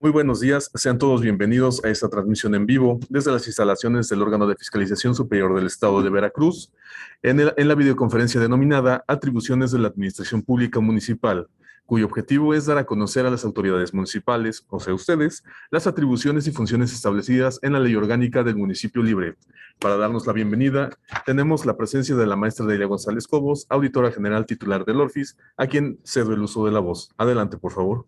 Muy buenos días, sean todos bienvenidos a esta transmisión en vivo desde las instalaciones del órgano de fiscalización superior del Estado de Veracruz en la videoconferencia denominada Atribuciones de la Administración Pública Municipal, cuyo objetivo es dar a conocer a las autoridades municipales, o sea ustedes, las atribuciones y funciones establecidas en la Ley Orgánica del Municipio Libre. Para darnos la bienvenida, tenemos la presencia de la maestra Delia González Cobos, auditora general titular del ORFIS, a quien cedo el uso de la voz. Adelante, por favor.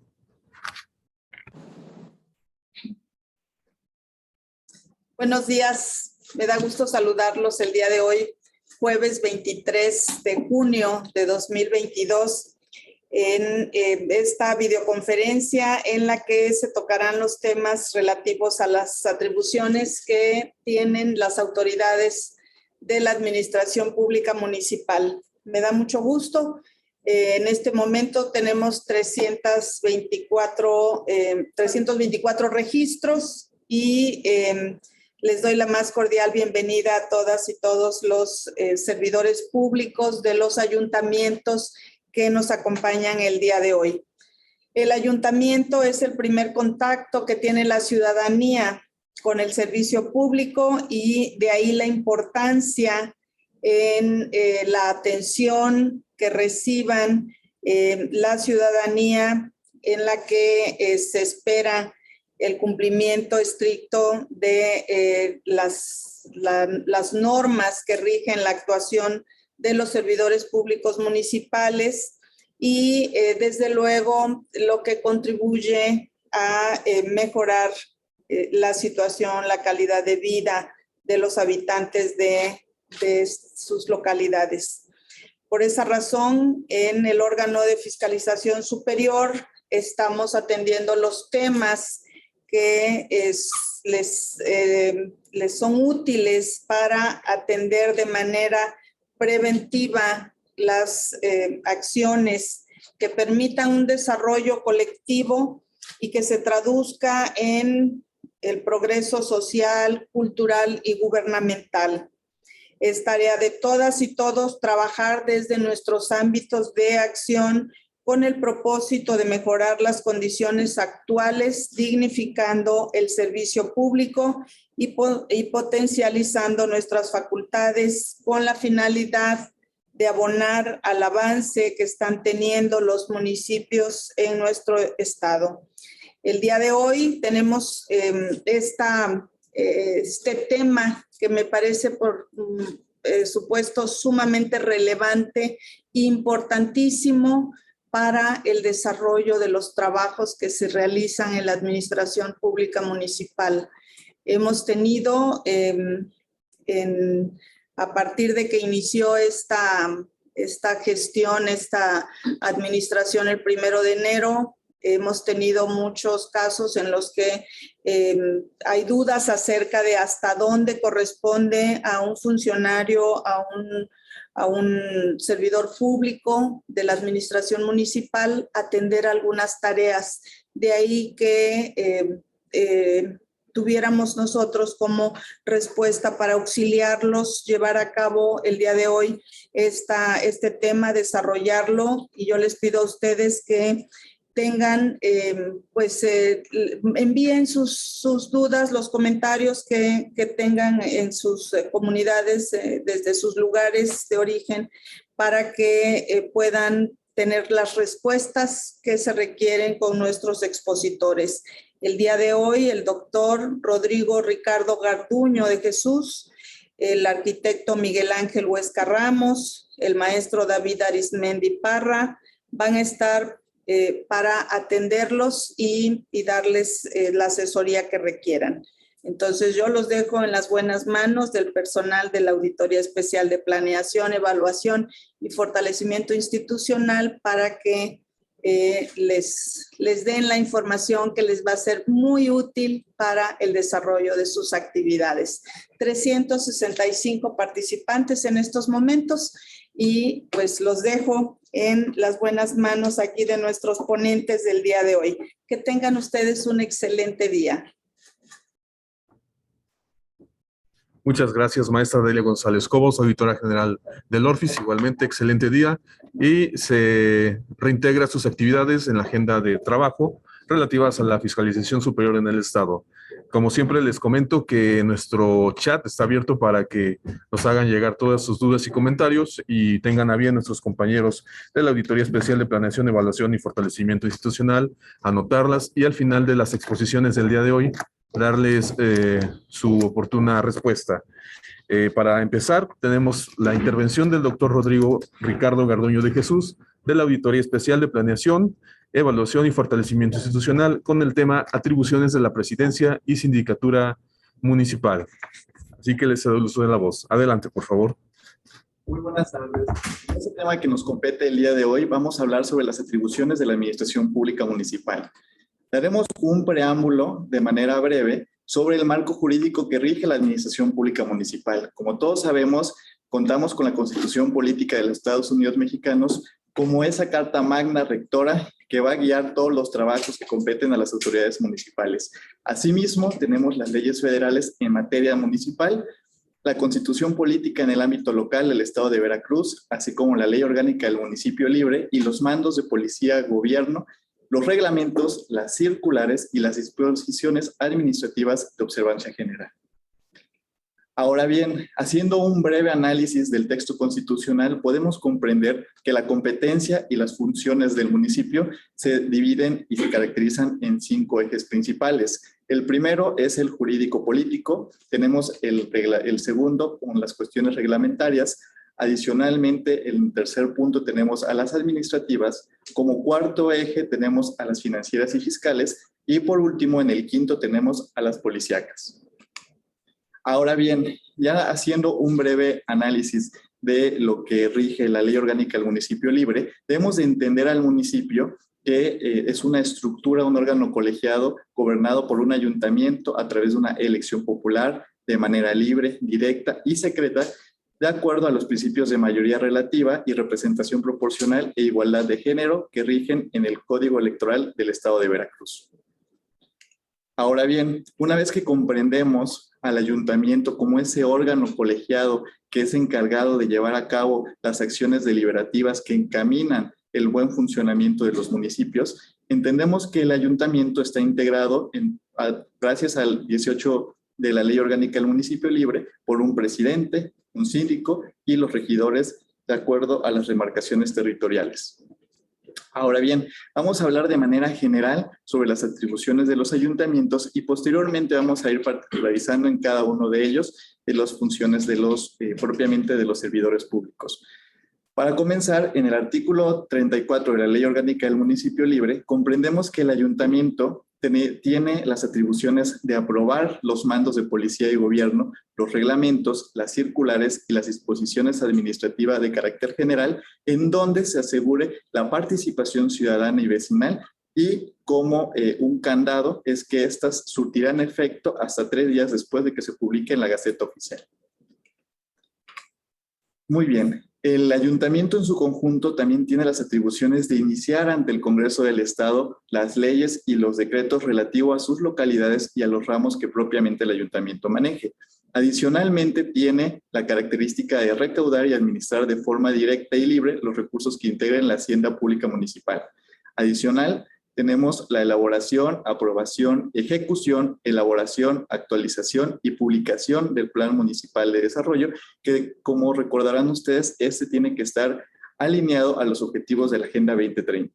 Buenos días, me da gusto saludarlos el día de hoy, jueves 23 de junio de 2022, en esta videoconferencia en la que se tocarán los temas relativos a las atribuciones que tienen las autoridades de la Administración Pública Municipal. Me da mucho gusto. En este momento tenemos 324 registros y les doy la más cordial bienvenida a todas y todos los servidores públicos de los ayuntamientos que nos acompañan el día de hoy. El ayuntamiento es el primer contacto que tiene la ciudadanía con el servicio público y de ahí la importancia en la atención que reciban la ciudadanía en la que se espera el cumplimiento estricto de las normas que rigen la actuación de los servidores públicos municipales y desde luego lo que contribuye a mejorar la situación, la calidad de vida de los habitantes de sus localidades. Por esa razón, en el órgano de fiscalización superior estamos atendiendo los temas que les son útiles para atender de manera preventiva las acciones que permitan un desarrollo colectivo y que se traduzca en el progreso social, cultural y gubernamental. Es tarea de todas y todos trabajar desde nuestros ámbitos de acción con el propósito de mejorar las condiciones actuales, dignificando el servicio público y potencializando nuestras facultades con la finalidad de abonar al avance que están teniendo los municipios en nuestro estado. El día de hoy tenemos este tema que me parece por supuesto sumamente relevante e importantísimo para el desarrollo de los trabajos que se realizan en la administración pública municipal. Hemos tenido, a partir de que inició esta gestión, esta administración el 1 de enero, hemos tenido muchos casos en los que hay dudas acerca de hasta dónde corresponde a un funcionario, a un servidor público de la administración municipal atender algunas tareas. De ahí que tuviéramos nosotros como respuesta para auxiliarlos, llevar a cabo el día de hoy este tema, desarrollarlo, y yo les pido a ustedes que tengan, envíen sus dudas, los comentarios que tengan en sus comunidades, desde sus lugares de origen, para que puedan tener las respuestas que se requieren con nuestros expositores. El día de hoy, el doctor Rodrigo Ricardo Garduño de Jesús, el arquitecto Miguel Ángel Huesca Ramos, el maestro David Arismendi Parra, van a estar para atenderlos y darles la asesoría que requieran. Entonces yo los dejo en las buenas manos del personal de la Auditoría Especial de Planeación, Evaluación y Fortalecimiento Institucional para que les den la información que les va a ser muy útil para el desarrollo de sus actividades. 365 participantes en estos momentos y pues los dejo en las buenas manos aquí de nuestros ponentes del día de hoy. Que tengan ustedes un excelente día. Muchas gracias, maestra Delia González Cobos, auditora general del ORFIS. Igualmente, excelente día y se reintegra sus actividades en la agenda de trabajo relativas a la fiscalización superior en el Estado. Como siempre, les comento que nuestro chat está abierto para que nos hagan llegar todas sus dudas y comentarios y tengan a bien nuestros compañeros de la Auditoría Especial de Planeación, Evaluación y Fortalecimiento Institucional anotarlas y al final de las exposiciones del día de hoy darles su oportuna respuesta. Para empezar, tenemos la intervención del doctor Rodrigo Ricardo Garduño de Jesús, de la Auditoría Especial de Planeación, Evaluación y Fortalecimiento Institucional, con el tema Atribuciones de la Presidencia y Sindicatura Municipal. Así que les cedo el uso de la voz. Adelante, por favor. Muy buenas tardes. En este tema que nos compete el día de hoy, vamos a hablar sobre las atribuciones de la Administración Pública Municipal. Daremos un preámbulo de manera breve sobre el marco jurídico que rige la Administración Pública Municipal. Como todos sabemos, contamos con la Constitución Política de los Estados Unidos Mexicanos como esa carta magna rectora que va a guiar todos los trabajos que competen a las autoridades municipales. Asimismo, tenemos las leyes federales en materia municipal, la Constitución Política en el ámbito local del Estado de Veracruz, así como la Ley Orgánica del Municipio Libre y los mandos de policía, gobierno, los reglamentos, las circulares y las disposiciones administrativas de observancia general. Ahora bien, haciendo un breve análisis del texto constitucional, podemos comprender que la competencia y las funciones del municipio se dividen y se caracterizan en 5 ejes principales. El primero es el jurídico-político, tenemos el segundo con las cuestiones reglamentarias. Adicionalmente, en el tercer punto tenemos a las administrativas, como cuarto eje tenemos a las financieras y fiscales y por último en el quinto tenemos a las policíacas. Ahora bien, ya haciendo un breve análisis de lo que rige la Ley Orgánica del Municipio Libre, debemos de entender al municipio que es una estructura, un órgano colegiado gobernado por un ayuntamiento a través de una elección popular de manera libre, directa y secreta, de acuerdo a los principios de mayoría relativa y representación proporcional e igualdad de género que rigen en el Código Electoral del Estado de Veracruz. Ahora bien, una vez que comprendemos al ayuntamiento como ese órgano colegiado que es encargado de llevar a cabo las acciones deliberativas que encaminan el buen funcionamiento de los municipios, entendemos que el ayuntamiento está integrado gracias al 18 de la Ley Orgánica del Municipio Libre por un presidente, un síndico y los regidores de acuerdo a las demarcaciones territoriales. Ahora bien, vamos a hablar de manera general sobre las atribuciones de los ayuntamientos y posteriormente vamos a ir particularizando en cada uno de ellos de las funciones de propiamente de los servidores públicos. Para comenzar, en el artículo 34 de la Ley Orgánica del Municipio Libre, comprendemos que el ayuntamiento tiene las atribuciones de aprobar los mandos de policía y gobierno, los reglamentos, las circulares y las disposiciones administrativas de carácter general, en donde se asegure la participación ciudadana y vecinal y como un candado es que éstas surtirán efecto hasta 3 días después de que se publique en la Gaceta Oficial. Muy bien. El ayuntamiento en su conjunto también tiene las atribuciones de iniciar ante el Congreso del Estado las leyes y los decretos relativos a sus localidades y a los ramos que propiamente el ayuntamiento maneje. Adicionalmente, tiene la característica de recaudar y administrar de forma directa y libre los recursos que integren la hacienda pública municipal. Adicional, tenemos la elaboración, aprobación, ejecución, elaboración, actualización y publicación del Plan Municipal de Desarrollo, que como recordarán ustedes, este tiene que estar alineado a los objetivos de la Agenda 2030.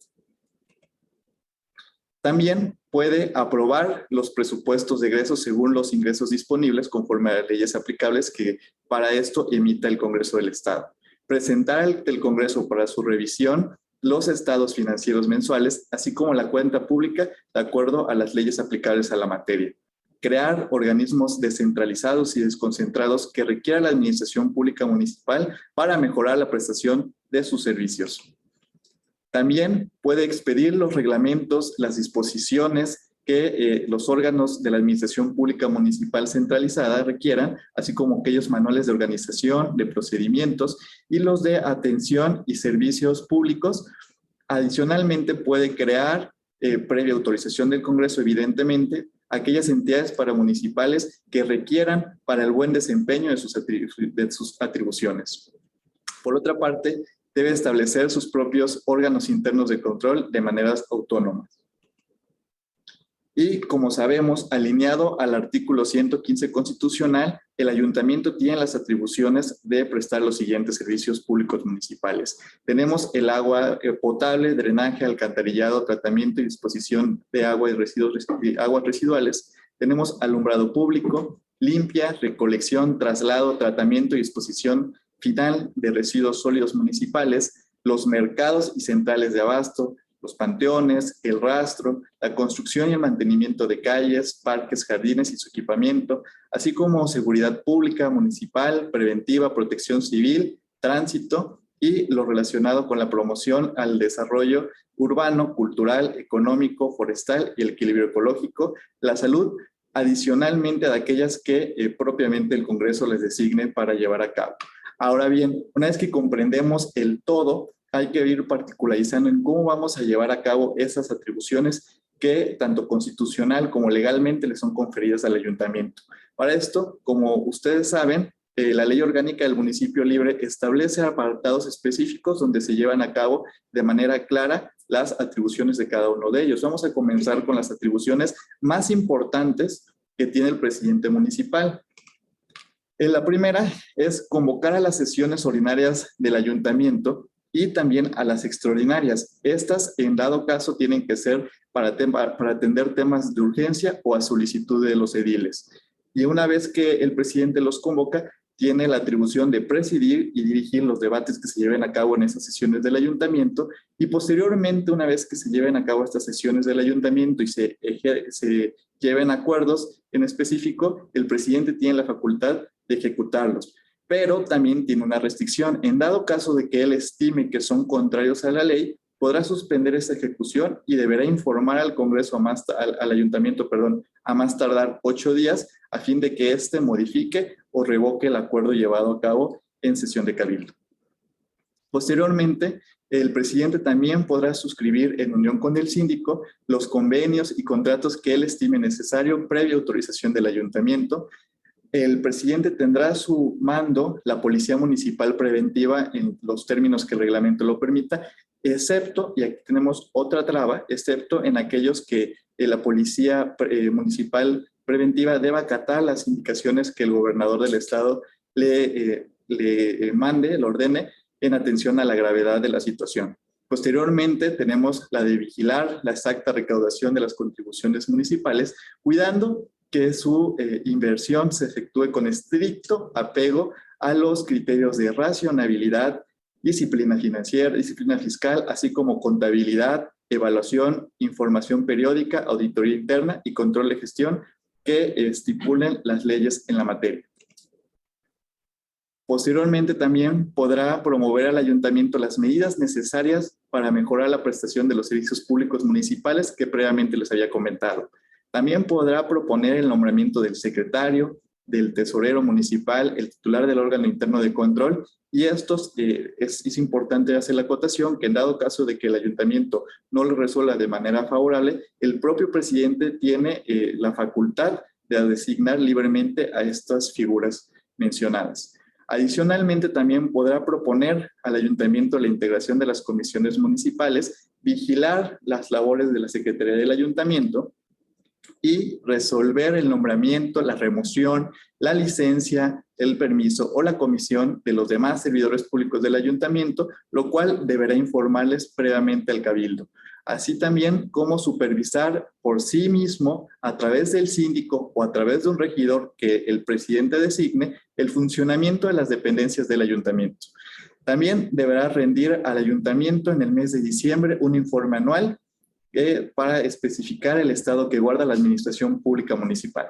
También puede aprobar los presupuestos de egresos según los ingresos disponibles conforme a las leyes aplicables que para esto emita el Congreso del Estado. Presentar ante el Congreso para su revisión los estados financieros mensuales, así como la cuenta pública de acuerdo a las leyes aplicables a la materia. Crear organismos descentralizados y desconcentrados que requiera la administración pública municipal para mejorar la prestación de sus servicios. También puede expedir los reglamentos, las disposiciones que los órganos de la administración pública municipal centralizada requieran, así como aquellos manuales de organización, de procedimientos y los de atención y servicios públicos. Adicionalmente, puede crear, previa autorización del Congreso, evidentemente, aquellas entidades paramunicipales que requieran para el buen desempeño de sus atribuciones. Por otra parte, debe establecer sus propios órganos internos de control de maneras autónomas. Y como sabemos, alineado al artículo 115 constitucional, el ayuntamiento tiene las atribuciones de prestar los siguientes servicios públicos municipales. Tenemos el agua potable, drenaje, alcantarillado, tratamiento y disposición de agua y aguas residuales. Tenemos alumbrado público, limpia, recolección, traslado, tratamiento y disposición final de residuos sólidos municipales, los mercados y centrales de abasto, los panteones, el rastro, la construcción y el mantenimiento de calles, parques, jardines y su equipamiento, así como seguridad pública, municipal, preventiva, protección civil, tránsito y lo relacionado con la promoción al desarrollo urbano, cultural, económico, forestal y el equilibrio ecológico, la salud, adicionalmente a aquellas que propiamente el Congreso les designe para llevar a cabo. Ahora bien, una vez que comprendemos el todo, hay que ir particularizando en cómo vamos a llevar a cabo esas atribuciones que tanto constitucional como legalmente le son conferidas al ayuntamiento. Para esto, como ustedes saben, la Ley Orgánica del Municipio Libre establece apartados específicos donde se llevan a cabo de manera clara las atribuciones de cada uno de ellos. Vamos a comenzar con las atribuciones más importantes que tiene el presidente municipal. La primera es convocar a las sesiones ordinarias del ayuntamiento y también a las extraordinarias. Estas, en dado caso, tienen que ser para atender temas de urgencia o a solicitud de los ediles. Y una vez que el presidente los convoca, tiene la atribución de presidir y dirigir los debates que se lleven a cabo en esas sesiones del ayuntamiento, y posteriormente, una vez que se lleven a cabo estas sesiones del ayuntamiento y se lleven acuerdos en específico, el presidente tiene la facultad de ejecutarlos. Pero también tiene una restricción. En dado caso de que él estime que son contrarios a la ley, podrá suspender esa ejecución y deberá informar al Congreso, al ayuntamiento, a más tardar 8 días, a fin de que éste modifique o revoque el acuerdo llevado a cabo en sesión de cabildo. Posteriormente, el presidente también podrá suscribir en unión con el síndico los convenios y contratos que él estime necesario previa autorización del ayuntamiento. El presidente tendrá a su mando la Policía Municipal Preventiva en los términos que el reglamento lo permita, excepto, y aquí tenemos otra traba, excepto en aquellos que la Policía Municipal Preventiva deba acatar las indicaciones que el gobernador del estado le mande, le ordene, en atención a la gravedad de la situación. Posteriormente tenemos la de vigilar la exacta recaudación de las contribuciones municipales, cuidando que su inversión se efectúe con estricto apego a los criterios de racionalidad, disciplina financiera, disciplina fiscal, así como contabilidad, evaluación, información periódica, auditoría interna y control de gestión que estipulen las leyes en la materia. Posteriormente también podrá promover al ayuntamiento las medidas necesarias para mejorar la prestación de los servicios públicos municipales que previamente les había comentado. También podrá proponer el nombramiento del secretario, del tesorero municipal, el titular del órgano interno de control, y estos es importante hacer la acotación que en dado caso de que el ayuntamiento no lo resuelva de manera favorable, el propio presidente tiene la facultad de designar libremente a estas figuras mencionadas. Adicionalmente, también podrá proponer al ayuntamiento la integración de las comisiones municipales, vigilar las labores de la Secretaría del Ayuntamiento y resolver el nombramiento, la remoción, la licencia, el permiso o la comisión de los demás servidores públicos del ayuntamiento, lo cual deberá informarles previamente al cabildo. Así también como supervisar por sí mismo, a través del síndico o a través de un regidor que el presidente designe, el funcionamiento de las dependencias del ayuntamiento. También deberá rendir al ayuntamiento en el mes de diciembre un informe anual para especificar el estado que guarda la administración pública municipal.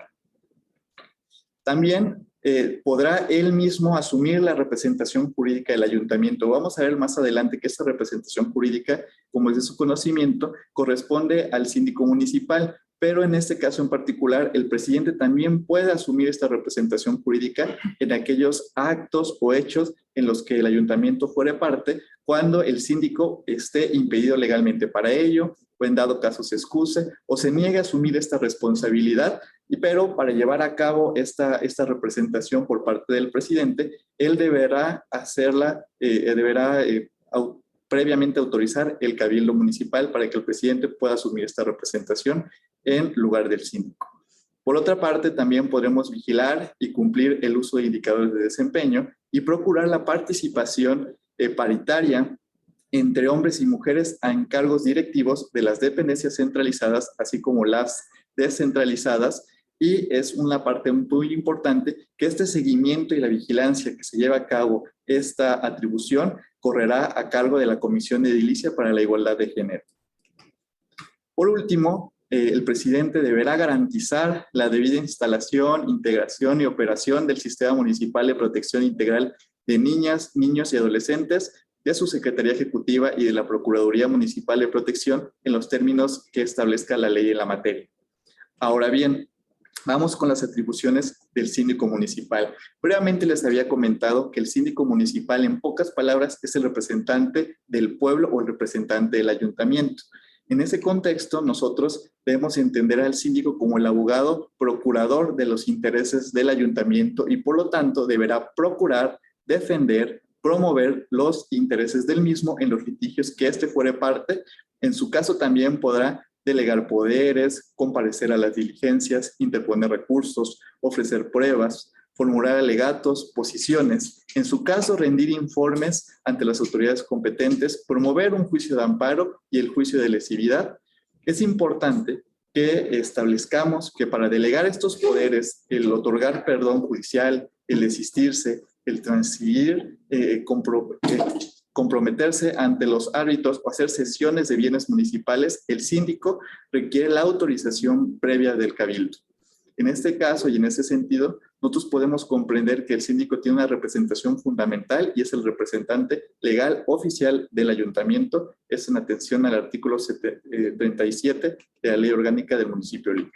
También podrá él mismo asumir la representación jurídica del ayuntamiento. Vamos a ver más adelante que esta representación jurídica, como es de su conocimiento, corresponde al síndico municipal, pero en este caso en particular, el presidente también puede asumir esta representación jurídica en aquellos actos o hechos en los que el ayuntamiento fuere parte, cuando el síndico esté impedido legalmente para ello, o en dado caso se excuse o se niegue a asumir esta responsabilidad, pero para llevar a cabo esta representación por parte del presidente, él deberá hacerla, previamente autorizar el cabildo municipal para que el presidente pueda asumir esta representación en lugar del síndico. Por otra parte, también podremos vigilar y cumplir el uso de indicadores de desempeño y procurar la participación paritaria entre hombres y mujeres en cargos directivos de las dependencias centralizadas, así como las descentralizadas, y es una parte muy importante que este seguimiento y la vigilancia que se lleva a cabo esta atribución correrá a cargo de la Comisión de Edilicia para la Igualdad de Género. Por último, el presidente deberá garantizar la debida instalación, integración y operación del Sistema Municipal de Protección Integral de Niñas, Niños y Adolescentes, de su Secretaría Ejecutiva y de la Procuraduría Municipal de Protección en los términos que establezca la ley en la materia. Ahora bien, vamos con las atribuciones del síndico municipal. Previamente les había comentado que el síndico municipal, en pocas palabras, es el representante del pueblo o el representante del ayuntamiento. En ese contexto, nosotros debemos entender al síndico como el abogado procurador de los intereses del ayuntamiento y, por lo tanto, deberá procurar, defender, promover los intereses del mismo en los litigios que éste fuere parte. En su caso, también podrá delegar poderes, comparecer a las diligencias, interponer recursos, ofrecer pruebas, formular alegatos, posiciones. En su caso, rendir informes ante las autoridades competentes, promover un juicio de amparo y el juicio de lesividad. Es importante que establezcamos que para delegar estos poderes, el otorgar perdón judicial, el desistirse, el transferir, comprometerse ante los árbitros o hacer cesiones de bienes municipales, el síndico requiere la autorización previa del cabildo. En este caso y en ese sentido, nosotros podemos comprender que el síndico tiene una representación fundamental y es el representante legal oficial del ayuntamiento, es en atención al artículo 37 de la Ley Orgánica del Municipio Libre.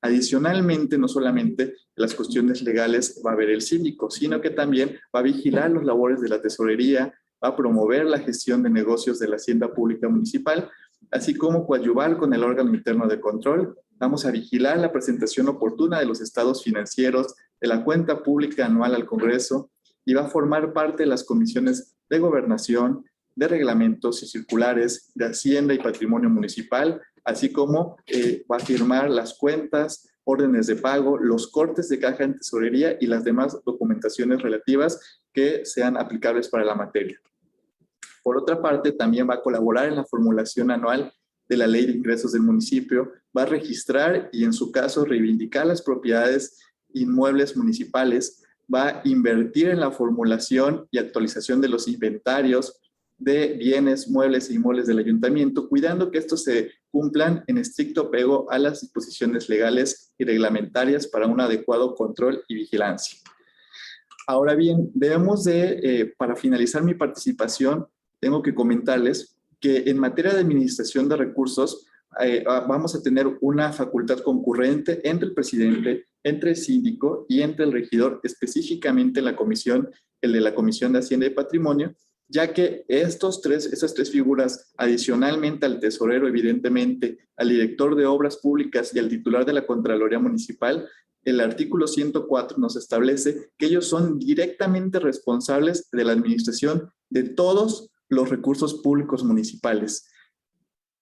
Adicionalmente, no solamente las cuestiones legales va a ver el síndico, sino que también va a vigilar los labores de la tesorería, va a promover la gestión de negocios de la hacienda pública municipal, así como coadyuvar con el órgano interno de control. Vamos a vigilar la presentación oportuna de los estados financieros, de la cuenta pública anual al Congreso, y va a formar parte de las comisiones de gobernación, de reglamentos y circulares, de Hacienda y Patrimonio Municipal, así como va a firmar las cuentas, órdenes de pago, los cortes de caja en tesorería y las demás documentaciones relativas que sean aplicables para la materia. Por otra parte, también va a colaborar en la formulación anual de la Ley de Ingresos del municipio, va a registrar y en su caso reivindicar las propiedades inmuebles municipales, va a invertir en la formulación y actualización de los inventarios de bienes, muebles e inmuebles del ayuntamiento, cuidando que estos se cumplan en estricto apego a las disposiciones legales y reglamentarias para un adecuado control y vigilancia. Ahora bien, debemos para finalizar mi participación, tengo que comentarles que en materia de administración de recursos vamos a tener una facultad concurrente entre el presidente, entre el síndico y entre el regidor, específicamente en la comisión, el de la Comisión de Hacienda y Patrimonio, ya que esas tres figuras, adicionalmente al tesorero, evidentemente, al director de obras públicas y al titular de la Contraloría Municipal, el artículo 104 nos establece que ellos son directamente responsables de la administración de todos los recursos públicos municipales.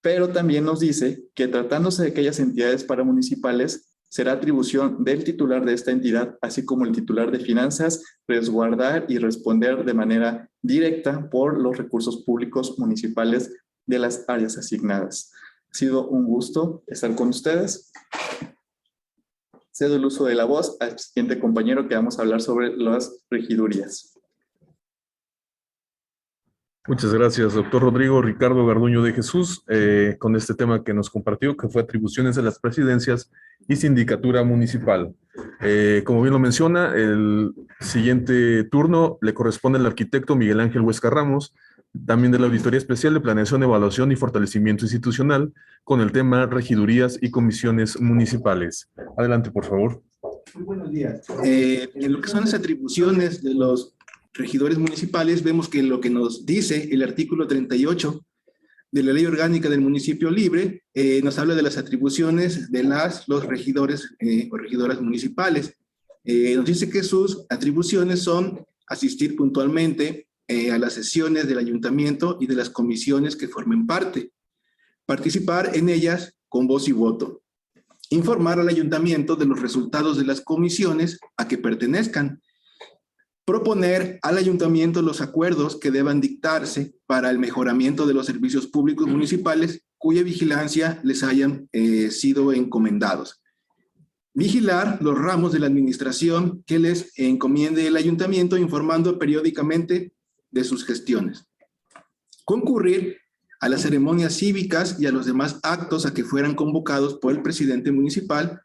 Pero también nos dice que tratándose de aquellas entidades paramunicipales, será atribución del titular de esta entidad, así como el titular de finanzas, resguardar y responder de manera directa por los recursos públicos municipales de las áreas asignadas. Ha sido un gusto estar con ustedes. Cedo el uso de la voz al siguiente compañero que vamos a hablar sobre las regidurías. Muchas gracias, doctor Rodrigo Ricardo Garduño de Jesús, con este tema que nos compartió, que fue atribuciones de las presidencias y sindicatura municipal. Como bien lo menciona, el siguiente turno le corresponde al arquitecto Miguel Ángel Huesca Ramos, también de la Auditoría Especial de Planeación, Evaluación y Fortalecimiento Institucional, con el tema regidurías y comisiones municipales. Adelante, por favor. Muy buenos días. En lo que son las atribuciones de los regidores municipales, vemos que lo que nos dice el artículo 38 de la Ley Orgánica del Municipio Libre nos habla de las atribuciones de los regidores o regidoras municipales. Nos dice que sus atribuciones son asistir puntualmente a las sesiones del ayuntamiento y de las comisiones que formen parte, participar en ellas con voz y voto, informar al ayuntamiento de los resultados de las comisiones a que pertenezcan, proponer al ayuntamiento los acuerdos que deban dictarse para el mejoramiento de los servicios públicos municipales cuya vigilancia les hayan sido encomendados. Vigilar los ramos de la administración que les encomiende el ayuntamiento, informando periódicamente de sus gestiones. Concurrir a las ceremonias cívicas y a los demás actos a que fueran convocados por el presidente municipal.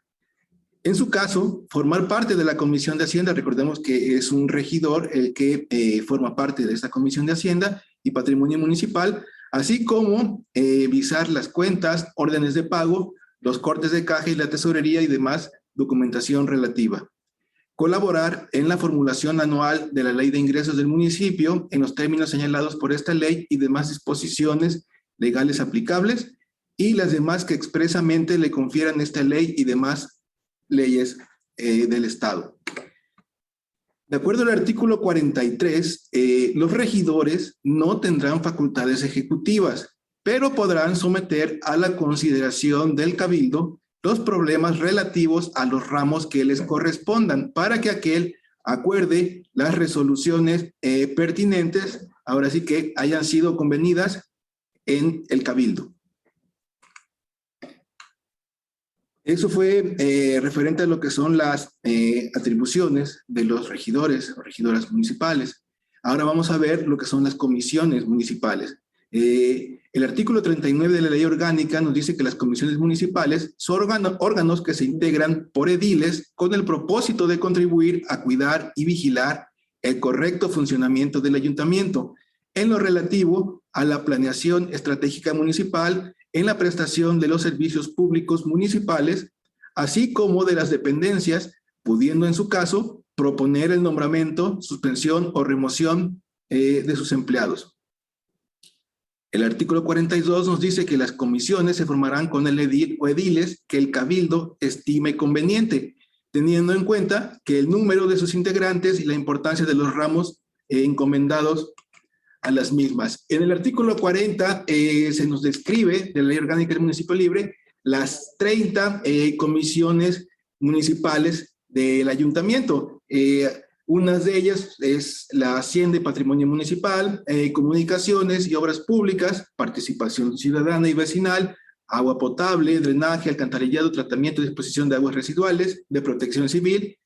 En su caso, formar parte de la Comisión de Hacienda. Recordemos que es un regidor el que forma parte de esta Comisión de Hacienda y Patrimonio Municipal, así como visar las cuentas, órdenes de pago, los cortes de caja y la tesorería y demás documentación relativa. Colaborar en la formulación anual de la Ley de Ingresos del municipio en los términos señalados por esta ley y demás disposiciones legales aplicables y las demás que expresamente le confieran esta ley y demás leyes del Estado. De acuerdo al artículo 43, los regidores no tendrán facultades ejecutivas, pero podrán someter a la consideración del cabildo los problemas relativos a los ramos que les correspondan para que aquel acuerde las resoluciones pertinentes, ahora sí que hayan sido convenidas en el cabildo. Eso fue referente a lo que son las atribuciones de los regidores o regidoras municipales. Ahora vamos a ver lo que son las comisiones municipales. El artículo 39 de la Ley Orgánica nos dice que las comisiones municipales son órganos que se integran por ediles con el propósito de contribuir a cuidar y vigilar el correcto funcionamiento del ayuntamiento en lo relativo a la planeación estratégica municipal, en la prestación de los servicios públicos municipales, así como de las dependencias, pudiendo en su caso proponer el nombramiento, suspensión o remoción de sus empleados. El artículo 42 nos dice que las comisiones se formarán con el edil o ediles que el cabildo estime conveniente, teniendo en cuenta que el número de sus integrantes y la importancia de los ramos encomendados a las mismas. En el artículo 40 se nos describe de la Ley Orgánica del Municipio Libre las 30 comisiones municipales del ayuntamiento. Unas de ellas es la Hacienda y Patrimonio Municipal, Comunicaciones y Obras Públicas, Participación Ciudadana y Vecinal, Agua Potable, Drenaje, Alcantarillado, Tratamiento y Disposición de Aguas Residuales, de Protección Civil,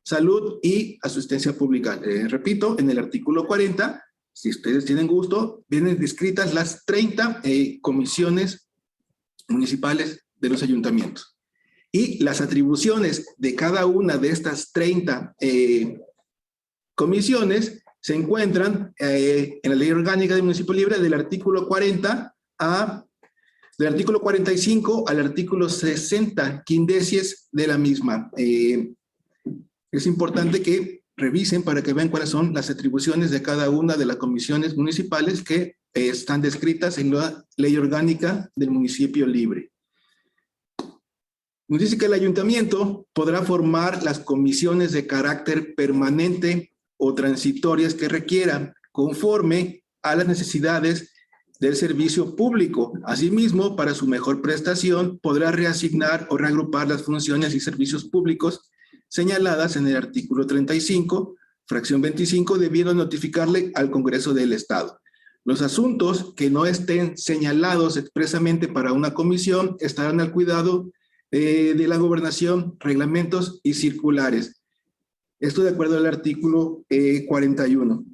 Salud y Asistencia Pública. Repito, en el artículo 40, si ustedes tienen gusto, vienen descritas las 30 comisiones municipales de los ayuntamientos. Y las atribuciones de cada una de estas 30 comisiones se encuentran en la Ley Orgánica del Municipio Libre del artículo 40 del artículo 45 al artículo 60 quindecies de la misma. Es importante que revisen para que vean cuáles son las atribuciones de cada una de las comisiones municipales que están descritas en la Ley Orgánica del Municipio Libre. Nos dice que el ayuntamiento podrá formar las comisiones de carácter permanente o transitorias que requieran, conforme a las necesidades del servicio público. Asimismo, para su mejor prestación, podrá reasignar o reagrupar las funciones y servicios públicos señaladas en el artículo 35, fracción 25, debiendo notificarle al Congreso del Estado. Los asuntos que no estén señalados expresamente para una comisión estarán al cuidado de la gobernación, reglamentos y circulares. Esto de acuerdo al artículo 41.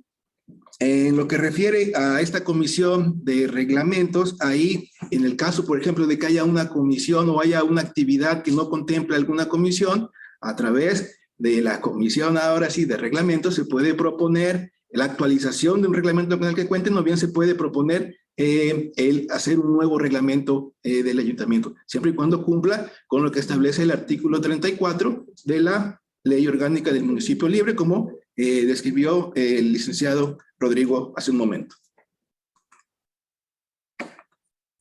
En lo que refiere a esta comisión de reglamentos, ahí en el caso, por ejemplo, de que haya una comisión o haya una actividad que no contemple alguna comisión, a través de la comisión ahora sí de reglamentos se puede proponer la actualización de un reglamento con el que cuenten, o bien se puede proponer el hacer un nuevo reglamento del ayuntamiento, siempre y cuando cumpla con lo que establece el artículo 34 de la Ley Orgánica del Municipio Libre, como describió el licenciado Rodrigo hace un momento.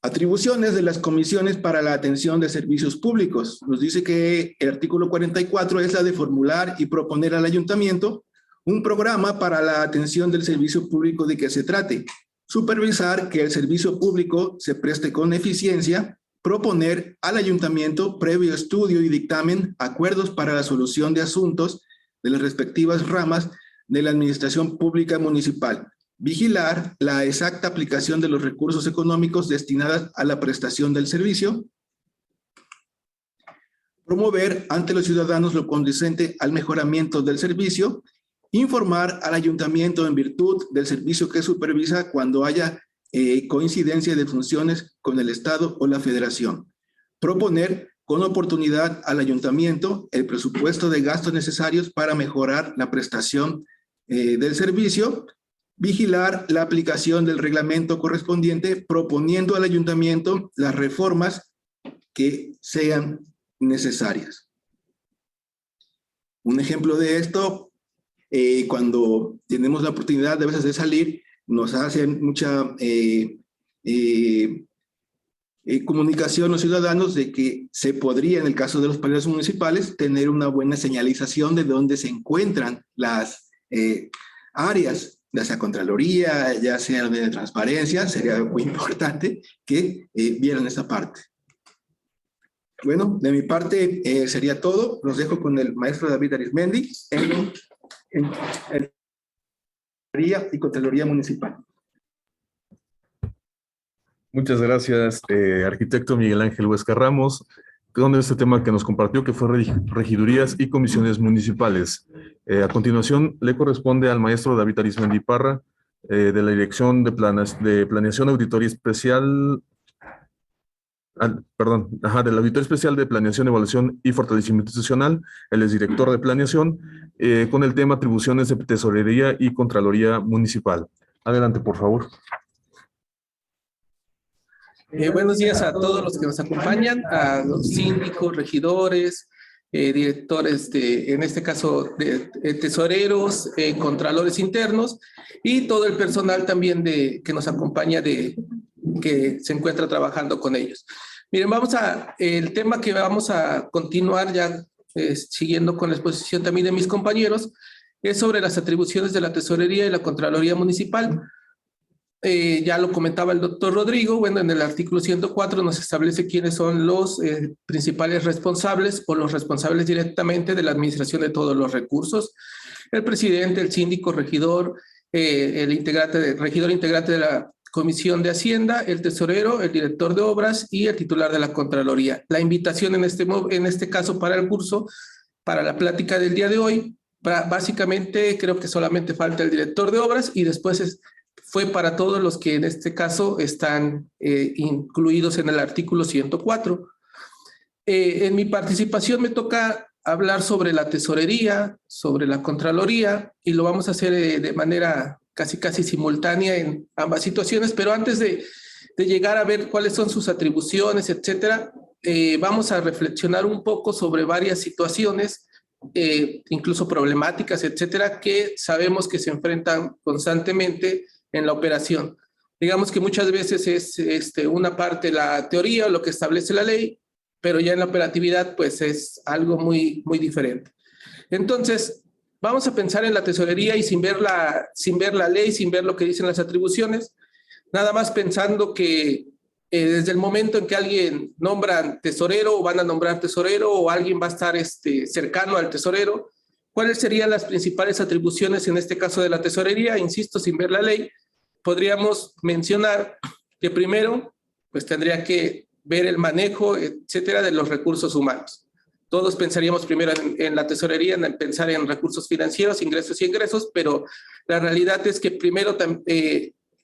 Atribuciones de las comisiones para la atención de servicios públicos. Nos dice que el artículo 44 es la de formular y proponer al ayuntamiento un programa para la atención del servicio público de que se trate, supervisar que el servicio público se preste con eficiencia, proponer al ayuntamiento, previo estudio y dictamen, acuerdos para la solución de asuntos de las respectivas ramas de la administración pública municipal. Vigilar la exacta aplicación de los recursos económicos destinados a la prestación del servicio. Promover ante los ciudadanos lo conducente al mejoramiento del servicio. Informar al ayuntamiento en virtud del servicio que supervisa cuando haya coincidencia de funciones con el Estado o la Federación. Proponer con oportunidad al ayuntamiento el presupuesto de gastos necesarios para mejorar la prestación del servicio. Vigilar la aplicación del reglamento correspondiente, proponiendo al ayuntamiento las reformas que sean necesarias. Un ejemplo de esto, cuando tenemos la oportunidad de veces de salir, nos hacen mucha comunicación los ciudadanos de que se podría, en el caso de los paneles municipales, tener una buena señalización de dónde se encuentran las áreas, ya sea Contraloría, ya sea de transparencia. Sería muy importante que vieran esta parte. Bueno, de mi parte sería todo. Los dejo con el maestro David Arizmendi en y Contraloría Municipal. Muchas gracias, arquitecto Miguel Ángel Huesca Ramos, con este tema que nos compartió, que fue regidurías y comisiones municipales. A continuación, le corresponde al maestro David Arizmendi Parra, de la Dirección de Planeación, Auditoría Especial, de la Auditoría Especial de Planeación, Evaluación y Fortalecimiento Institucional. Él es director de Planeación, con el tema atribuciones de Tesorería y Contraloría Municipal. Adelante, por favor. Buenos días a todos los que nos acompañan, a los síndicos, regidores, directores, en este caso, de tesoreros, contralores internos y todo el personal también que nos acompaña, que se encuentra trabajando con ellos. Miren, el tema que vamos a continuar ya siguiendo con la exposición también de mis compañeros es sobre las atribuciones de la Tesorería y la Contraloría Municipal. Ya lo comentaba el doctor Rodrigo. Bueno, en el artículo 104 nos establece quiénes son los principales responsables o los responsables directamente de la administración de todos los recursos. El presidente, el síndico, regidor, regidor integrante de la Comisión de Hacienda, el tesorero, el director de obras y el titular de la Contraloría. La invitación en este caso para el curso, para la plática del día de hoy, básicamente creo que solamente falta el director de obras y después fue para todos los que en este caso están incluidos en el artículo 104. En mi participación me toca hablar sobre la tesorería, sobre la Contraloría, y lo vamos a hacer de manera casi simultánea en ambas situaciones, pero antes de llegar a ver cuáles son sus atribuciones, etcétera, vamos a reflexionar un poco sobre varias situaciones, incluso problemáticas, etcétera, que sabemos que se enfrentan constantemente en la operación. Digamos que muchas veces es una parte la teoría o lo que establece la ley, pero ya en la operatividad pues es algo muy diferente. Entonces, vamos a pensar en la tesorería y sin ver la ley, sin ver lo que dicen las atribuciones, nada más pensando que desde el momento en que alguien nombra tesorero o van a nombrar tesorero o alguien va a estar cercano al tesorero, ¿cuáles serían las principales atribuciones en este caso de la tesorería? Insisto, sin ver la ley, podríamos mencionar que primero pues tendría que ver el manejo, etcétera, de los recursos humanos. Todos pensaríamos primero en la tesorería, en pensar en recursos financieros, ingresos y egresos, pero la realidad es que primero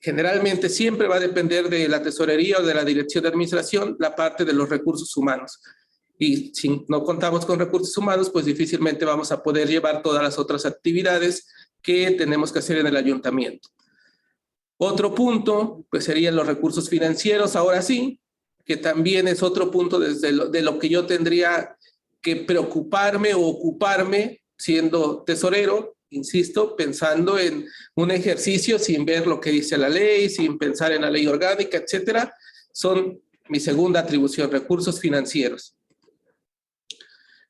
generalmente siempre va a depender de la tesorería o de la dirección de administración la parte de los recursos humanos. Y si no contamos con recursos humanos, pues difícilmente vamos a poder llevar todas las otras actividades que tenemos que hacer en el ayuntamiento. Otro punto, pues serían los recursos financieros, ahora sí, que también es otro punto de lo que yo tendría que preocuparme o ocuparme siendo tesorero, insisto, pensando en un ejercicio sin ver lo que dice la ley, sin pensar en la ley orgánica, etcétera, son mi segunda atribución, recursos financieros.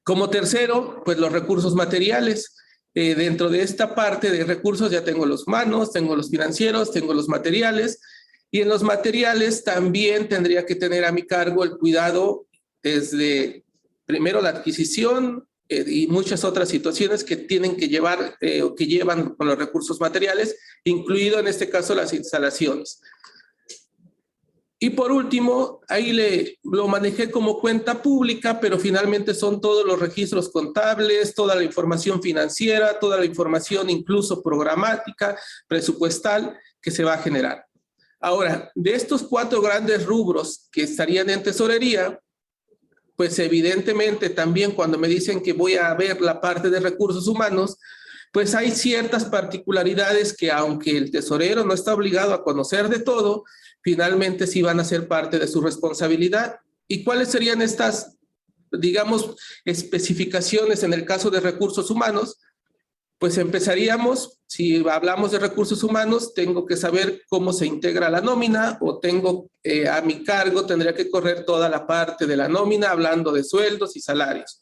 Como tercero, pues los recursos materiales. Dentro de esta parte de recursos ya tengo los humanos, tengo los financieros, tengo los materiales. Y en los materiales también tendría que tener a mi cargo el cuidado desde, primero, la adquisición y muchas otras situaciones que tienen que llevar o que llevan con los recursos materiales, incluido en este caso las instalaciones. Y por último, ahí lo manejé como cuenta pública, pero finalmente son todos los registros contables, toda la información financiera, toda la información incluso programática, presupuestal que se va a generar. Ahora, de estos 4 grandes rubros que estarían en tesorería, pues evidentemente también cuando me dicen que voy a ver la parte de recursos humanos, pues hay ciertas particularidades que aunque el tesorero no está obligado a conocer de todo, finalmente sí van a ser parte de su responsabilidad. ¿Y cuáles serían estas, digamos, especificaciones en el caso de recursos humanos? Pues empezaríamos, si hablamos de recursos humanos, tengo que saber cómo se integra la nómina o tengo a mi cargo, tendría que correr toda la parte de la nómina hablando de sueldos y salarios.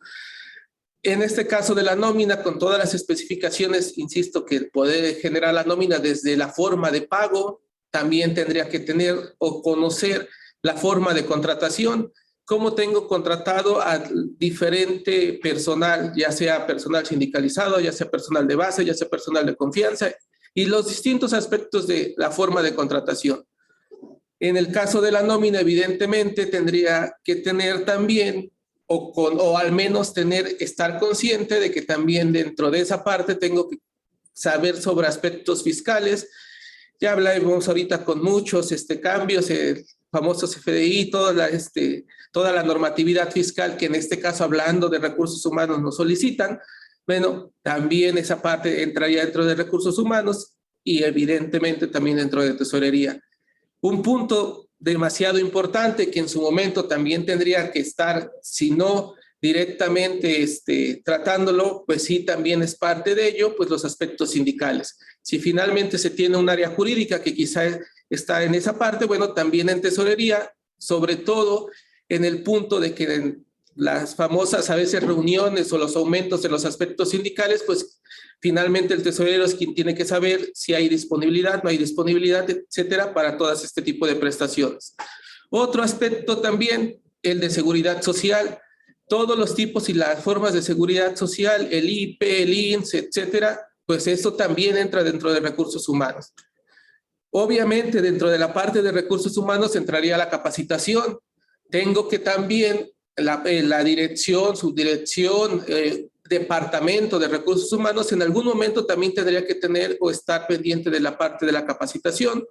En este caso de la nómina, con todas las especificaciones, insisto, que poder generar la nómina desde la forma de pago, también tendría que tener o conocer la forma de contratación, cómo tengo contratado a diferente personal, ya sea personal sindicalizado, ya sea personal de base, ya sea personal de confianza, y los distintos aspectos de la forma de contratación. En el caso de la nómina, evidentemente, tendría que tener también, o al menos estar consciente de que también dentro de esa parte tengo que saber sobre aspectos fiscales. Ya hablamos ahorita con muchos cambios, famosos FDI, toda la normatividad fiscal que en este caso, hablando de recursos humanos, nos solicitan. Bueno, también esa parte entraría dentro de recursos humanos y evidentemente también dentro de tesorería. Un punto demasiado importante que en su momento también tendría que estar, si no directamente tratándolo, pues sí también es parte de ello, pues los aspectos sindicales. Si finalmente se tiene un área jurídica que quizá está en esa parte, bueno, también en tesorería, sobre todo en el punto de que en las famosas a veces reuniones o los aumentos en los aspectos sindicales, pues finalmente el tesorero es quien tiene que saber si hay disponibilidad, no hay disponibilidad, etcétera, para todas este tipo de prestaciones. Otro aspecto también, el de seguridad social. Todos los tipos y las formas de seguridad social, el IPE, el INSS, etcétera, pues eso también entra dentro de recursos humanos. Obviamente, dentro de la parte de recursos humanos entraría la capacitación. Tengo que también la dirección, subdirección, departamento de recursos humanos, en algún momento también tendría que tener o estar pendiente de la parte de la capacitación.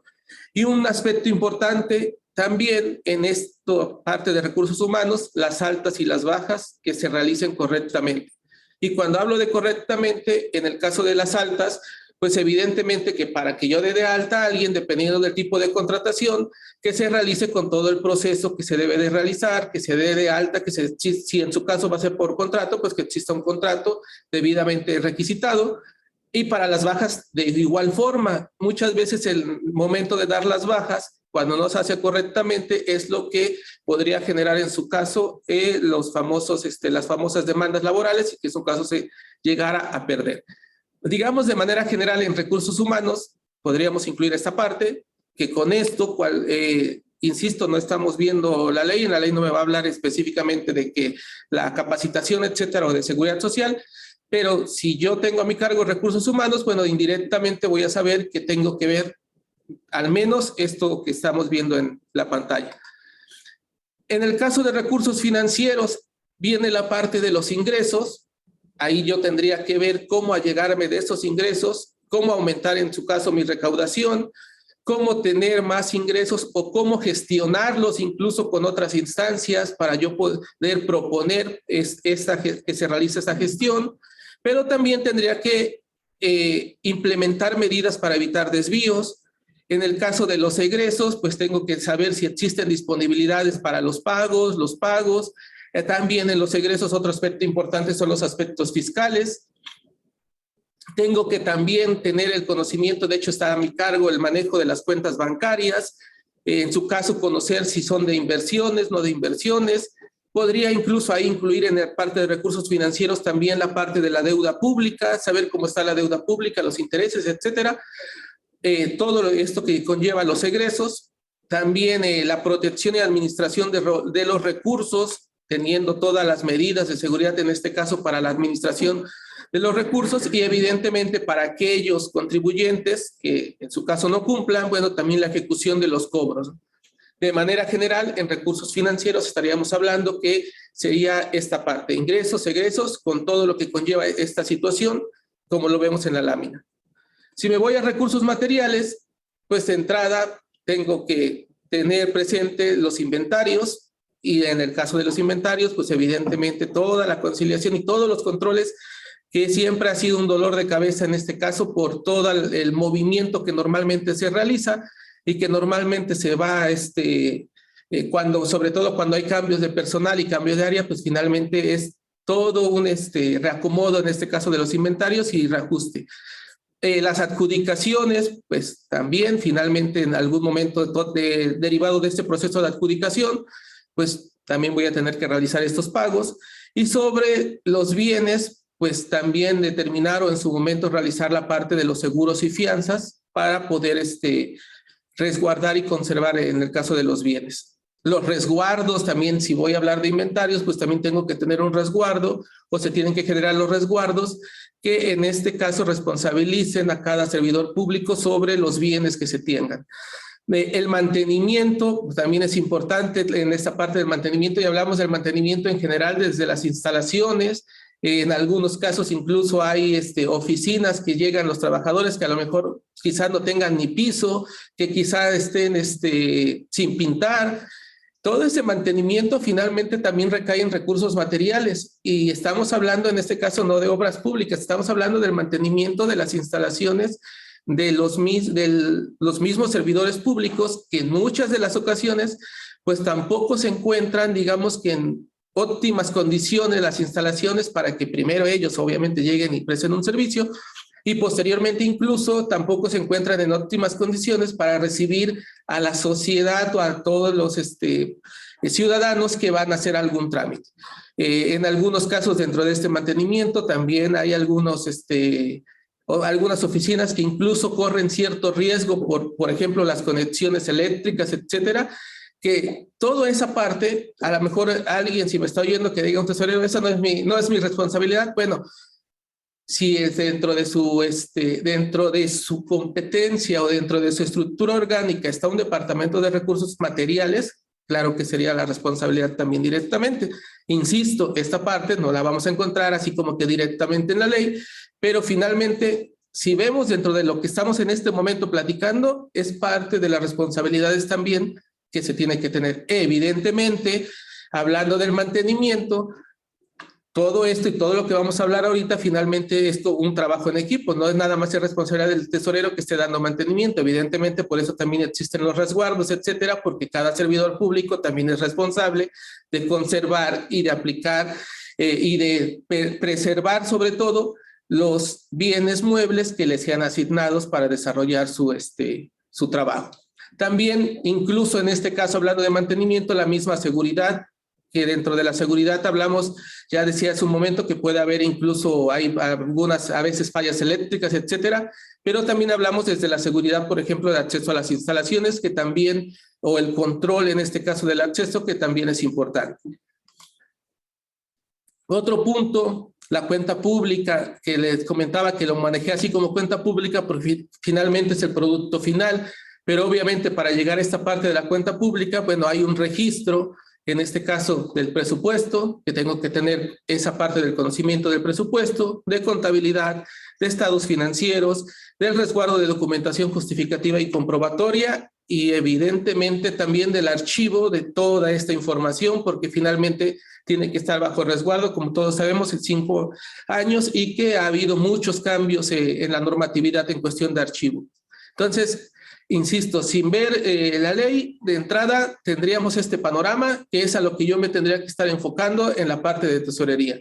Y un aspecto importante también en esta parte de recursos humanos, las altas y las bajas que se realicen correctamente. Y cuando hablo de correctamente, en el caso de las altas, pues evidentemente que para que yo dé de alta a alguien, dependiendo del tipo de contratación, que se realice con todo el proceso que se debe de realizar, que se dé de alta, si en su caso va a ser por contrato, pues que exista un contrato debidamente requisitado. Y para las bajas, de igual forma, muchas veces el momento de dar las bajas, cuando no se hace correctamente, es lo que podría generar en su caso las famosas demandas laborales y que en su caso se llegara a perder. Digamos de manera general en recursos humanos, podríamos incluir esta parte, que con esto, insisto, no estamos viendo la ley, en la ley no me va a hablar específicamente de que la capacitación, etcétera, o de seguridad social, pero si yo tengo a mi cargo recursos humanos, bueno, indirectamente voy a saber que tengo que ver al menos esto que estamos viendo en la pantalla. En el caso de recursos financieros, viene la parte de los ingresos. Ahí yo tendría que ver cómo allegarme de esos ingresos, cómo aumentar en su caso mi recaudación, cómo tener más ingresos o cómo gestionarlos incluso con otras instancias para yo poder proponer que se realice esa gestión, pero también tendría que implementar medidas para evitar desvíos. En el caso de los egresos, pues tengo que saber si existen disponibilidades para los pagos. También en los egresos otro aspecto importante son los aspectos fiscales. Tengo que también tener el conocimiento, de hecho está a mi cargo el manejo de las cuentas bancarias, en su caso conocer si son de inversiones, no de inversiones. Podría incluso ahí incluir en la parte de recursos financieros también la parte de la deuda pública, saber cómo está la deuda pública, los intereses, etcétera. Todo esto que conlleva los egresos. también la protección y administración de los recursos, teniendo todas las medidas de seguridad, en este caso para la administración de los recursos, y evidentemente para aquellos contribuyentes que en su caso no cumplan, bueno, también la ejecución de los cobros. De manera general, en recursos financieros estaríamos hablando que sería esta parte, ingresos, egresos, con todo lo que conlleva esta situación, como lo vemos en la lámina. Si me voy a recursos materiales, pues de entrada tengo que tener presente los inventarios, y en el caso de los inventarios, pues evidentemente toda la conciliación y todos los controles, que siempre ha sido un dolor de cabeza en este caso por todo el movimiento que normalmente se realiza y que normalmente se va, sobre todo cuando hay cambios de personal y cambios de área, pues finalmente es todo un reacomodo en este caso de los inventarios y reajuste. Las adjudicaciones, pues también finalmente en algún momento derivado de este proceso de adjudicación, pues también voy a tener que realizar estos pagos. Y sobre los bienes, pues también determinar o en su momento realizar la parte de los seguros y fianzas para poder resguardar y conservar en el caso de los bienes. Los resguardos también, si voy a hablar de inventarios, pues también tengo que tener un resguardo o se tienen que generar los resguardos que en este caso responsabilicen a cada servidor público sobre los bienes que se tengan. El mantenimiento también es importante en esta parte del mantenimiento, y hablamos del mantenimiento en general desde las instalaciones. En algunos casos incluso hay oficinas que llegan los trabajadores que a lo mejor quizás no tengan ni piso, que quizás estén sin pintar. Todo ese mantenimiento finalmente también recae en recursos materiales, y estamos hablando en este caso no de obras públicas, estamos hablando del mantenimiento de las instalaciones de los mismos servidores públicos, que en muchas de las ocasiones pues tampoco se encuentran, digamos que en óptimas condiciones las instalaciones para que primero ellos obviamente lleguen y presten un servicio, y posteriormente incluso tampoco se encuentran en óptimas condiciones para recibir a la sociedad o a todos los ciudadanos que van a hacer algún trámite. En algunos casos dentro de este mantenimiento también hay algunas oficinas que incluso corren cierto riesgo por ejemplo, las conexiones eléctricas, etcétera, que toda esa parte, a lo mejor alguien si me está oyendo que diga un tesorero, esa no es mi responsabilidad. Bueno, si es dentro de su competencia o dentro de su estructura orgánica está un departamento de recursos materiales, claro que sería la responsabilidad también directamente. Insisto, esta parte no la vamos a encontrar así como que directamente en la ley, pero finalmente, si vemos dentro de lo que estamos en este momento platicando, es parte de las responsabilidades también que se tiene que tener. Evidentemente, hablando del mantenimiento, todo esto y todo lo que vamos a hablar ahorita, finalmente es un trabajo en equipo, no es nada más la responsabilidad del tesorero que esté dando mantenimiento. Evidentemente, por eso también existen los resguardos, etcétera, porque cada servidor público también es responsable de conservar y de aplicar y de preservar sobre todo los bienes muebles que les sean asignados para desarrollar su trabajo. También, incluso en este caso, hablando de mantenimiento, la misma seguridad, que dentro de la seguridad hablamos, ya decía hace un momento que puede haber incluso, hay algunas a veces fallas eléctricas, etcétera, pero también hablamos desde la seguridad, por ejemplo, de acceso a las instalaciones, que también, o el control en este caso del acceso, que también es importante. Otro punto, la cuenta pública, que les comentaba que lo manejé así como cuenta pública, porque finalmente es el producto final, pero obviamente para llegar a esta parte de la cuenta pública, bueno, hay un registro, en este caso del presupuesto, que tengo que tener esa parte del conocimiento del presupuesto, de contabilidad, de estados financieros, del resguardo de documentación justificativa y comprobatoria, y evidentemente también del archivo de toda esta información, porque finalmente tiene que estar bajo resguardo, como todos sabemos, en 5 años, y que ha habido muchos cambios en la normatividad en cuestión de archivo. Entonces, insisto, sin ver la ley, de entrada tendríamos este panorama, que es a lo que yo me tendría que estar enfocando en la parte de tesorería.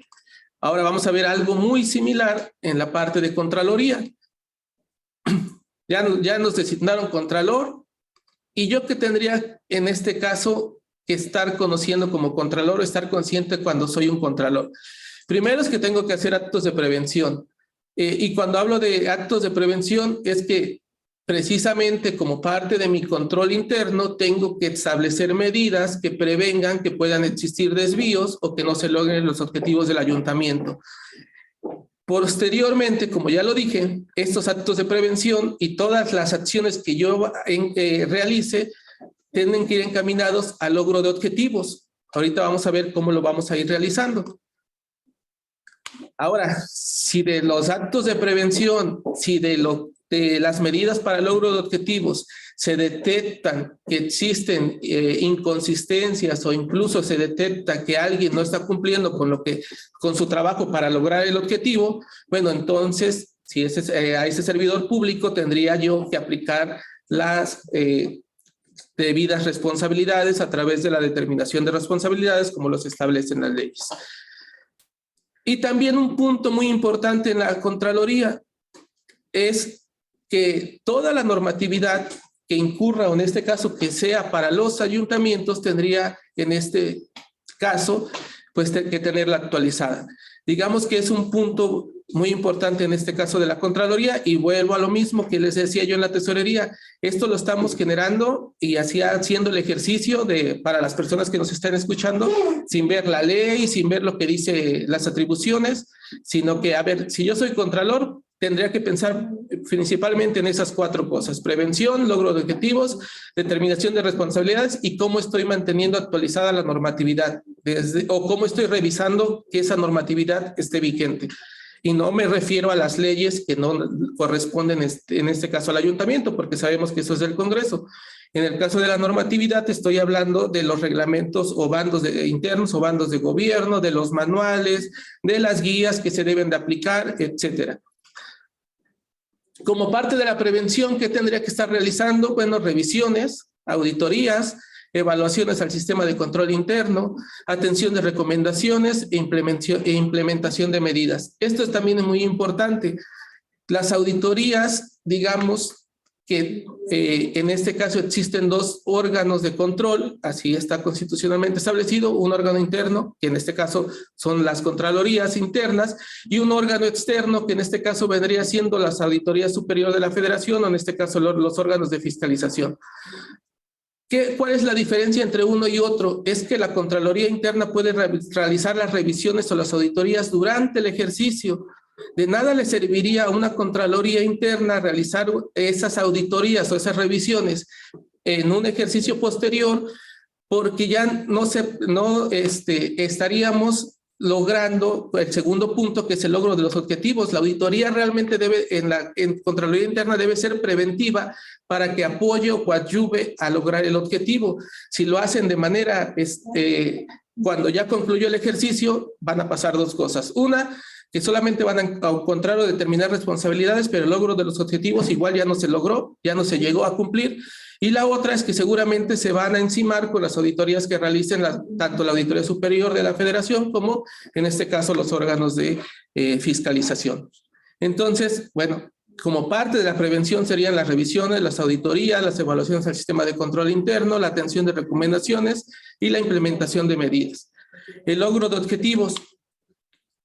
Ahora vamos a ver algo muy similar en la parte de Contraloría. Ya nos designaron Contralor, y yo que tendría en este caso que estar conociendo como Contralor o estar consciente cuando soy un Contralor. Primero es que tengo que hacer actos de prevención. Y cuando hablo de actos de prevención es que precisamente como parte de mi control interno, tengo que establecer medidas que prevengan que puedan existir desvíos o que no se logren los objetivos del ayuntamiento. Posteriormente, como ya lo dije, estos actos de prevención y todas las acciones que yo realice tienen que ir encaminados al logro de objetivos. Ahorita vamos a ver cómo lo vamos a ir realizando. Ahora, si de los actos de prevención, si de las medidas para el logro de objetivos se detectan que existen inconsistencias o incluso se detecta que alguien no está cumpliendo con su trabajo para lograr el objetivo, bueno, entonces, si a ese servidor público tendría yo que aplicar las debidas responsabilidades a través de la determinación de responsabilidades como los establecen las leyes. Y también un punto muy importante en la Contraloría es que toda la normatividad que incurra, o en este caso que sea para los ayuntamientos, tendría en este caso pues que tenerla actualizada. Digamos que es un punto muy importante en este caso de la Contraloría, y vuelvo a lo mismo que les decía yo en la tesorería. Esto lo estamos generando y haciendo el ejercicio para las personas que nos están escuchando, sin ver la ley, sin ver lo que dice las atribuciones, sino que, a ver, si yo soy contralor, tendría que pensar principalmente en esas 4 cosas: prevención, logro de objetivos, determinación de responsabilidades y cómo estoy manteniendo actualizada la normatividad, o cómo estoy revisando que esa normatividad esté vigente. Y no me refiero a las leyes que no corresponden en este caso al ayuntamiento, porque sabemos que eso es del Congreso. En el caso de la normatividad estoy hablando de los reglamentos o bandos internos o bandos de gobierno, de los manuales, de las guías que se deben de aplicar, etcétera. Como parte de la prevención, ¿qué tendría que estar realizando? Bueno, revisiones, auditorías, evaluaciones al sistema de control interno, atención de recomendaciones e implementación de medidas. Esto también es muy importante. Las auditorías, digamos que en este caso existen 2 órganos de control, así está constitucionalmente establecido: un órgano interno, que en este caso son las contralorías internas, y un órgano externo, que en este caso vendría siendo las auditorías superiores de la Federación, o en este caso los órganos de fiscalización. ¿Cuál es la diferencia entre uno y otro? Es que la Contraloría Interna puede realizar las revisiones o las auditorías durante el ejercicio. De nada le serviría a una Contraloría Interna realizar esas auditorías o esas revisiones en un ejercicio posterior, porque ya estaríamos logrando el segundo punto, que es el logro de los objetivos. La auditoría realmente en Contraloría Interna debe ser preventiva para que apoye o coadyuve a lograr el objetivo. Si lo hacen de manera, cuando ya concluyó el ejercicio, van a pasar 2 cosas. Una, que solamente van a encontrar o determinar responsabilidades, pero el logro de los objetivos igual ya no se logró, ya no se llegó a cumplir. Y la otra es que seguramente se van a encimar con las auditorías que realicen tanto la Auditoría Superior de la Federación como, en este caso, los órganos de fiscalización. Entonces, bueno, como parte de la prevención serían las revisiones, las auditorías, las evaluaciones al sistema de control interno, la atención de recomendaciones y la implementación de medidas. El logro de objetivos.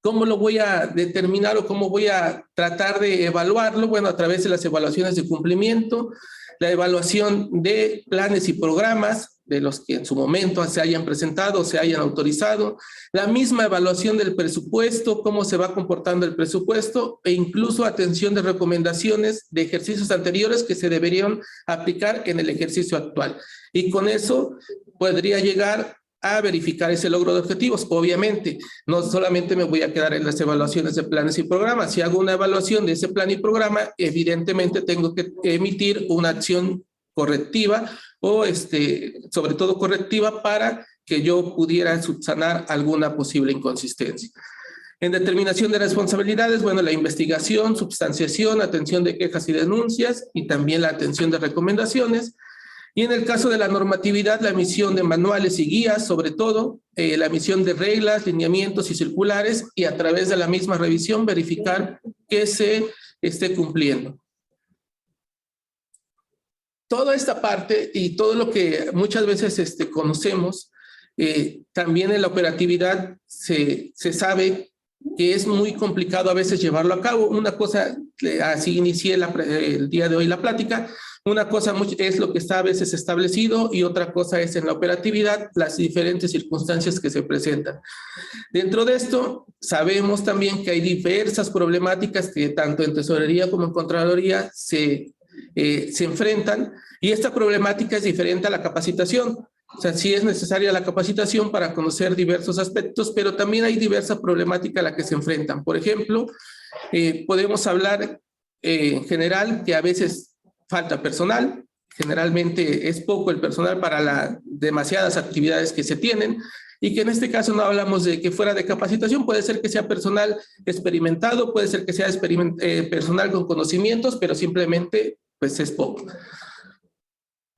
¿Cómo lo voy a determinar o cómo voy a tratar de evaluarlo? Bueno, a través de las evaluaciones de cumplimiento, la evaluación de planes y programas de los que en su momento se hayan presentado o se hayan autorizado, la misma evaluación del presupuesto, cómo se va comportando el presupuesto, e incluso atención de recomendaciones de ejercicios anteriores que se deberían aplicar en el ejercicio actual. Y con eso podría llegar a verificar ese logro de objetivos. Obviamente, no solamente me voy a quedar en las evaluaciones de planes y programas. Si hago una evaluación de ese plan y programa, evidentemente tengo que emitir una acción correctiva o sobre todo correctiva para que yo pudiera subsanar alguna posible inconsistencia. En determinación de responsabilidades, bueno, la investigación, substanciación, atención de quejas y denuncias y también la atención de recomendaciones. Y en el caso de la normatividad, la emisión de manuales y guías, sobre todo, la emisión de reglas, lineamientos y circulares, y a través de la misma revisión verificar que se esté cumpliendo. Toda esta parte y todo lo que muchas veces conocemos, también en la operatividad se sabe que es muy complicado a veces llevarlo a cabo. Una cosa, así inicié el día de hoy la plática, una cosa es lo que está a veces establecido y otra cosa es en la operatividad las diferentes circunstancias que se presentan. Dentro de esto, sabemos también que hay diversas problemáticas que tanto en tesorería como en contraloría se enfrentan, y esta problemática es diferente a la capacitación. O sea, sí es necesaria la capacitación para conocer diversos aspectos, pero también hay diversa problemática a la que se enfrentan. Por ejemplo, podemos hablar en general que a veces falta personal, generalmente es poco el personal para las demasiadas actividades que se tienen, y que en este caso no hablamos de que fuera de capacitación, puede ser que sea personal experimentado, puede ser que sea personal con conocimientos, pero simplemente pues es poco.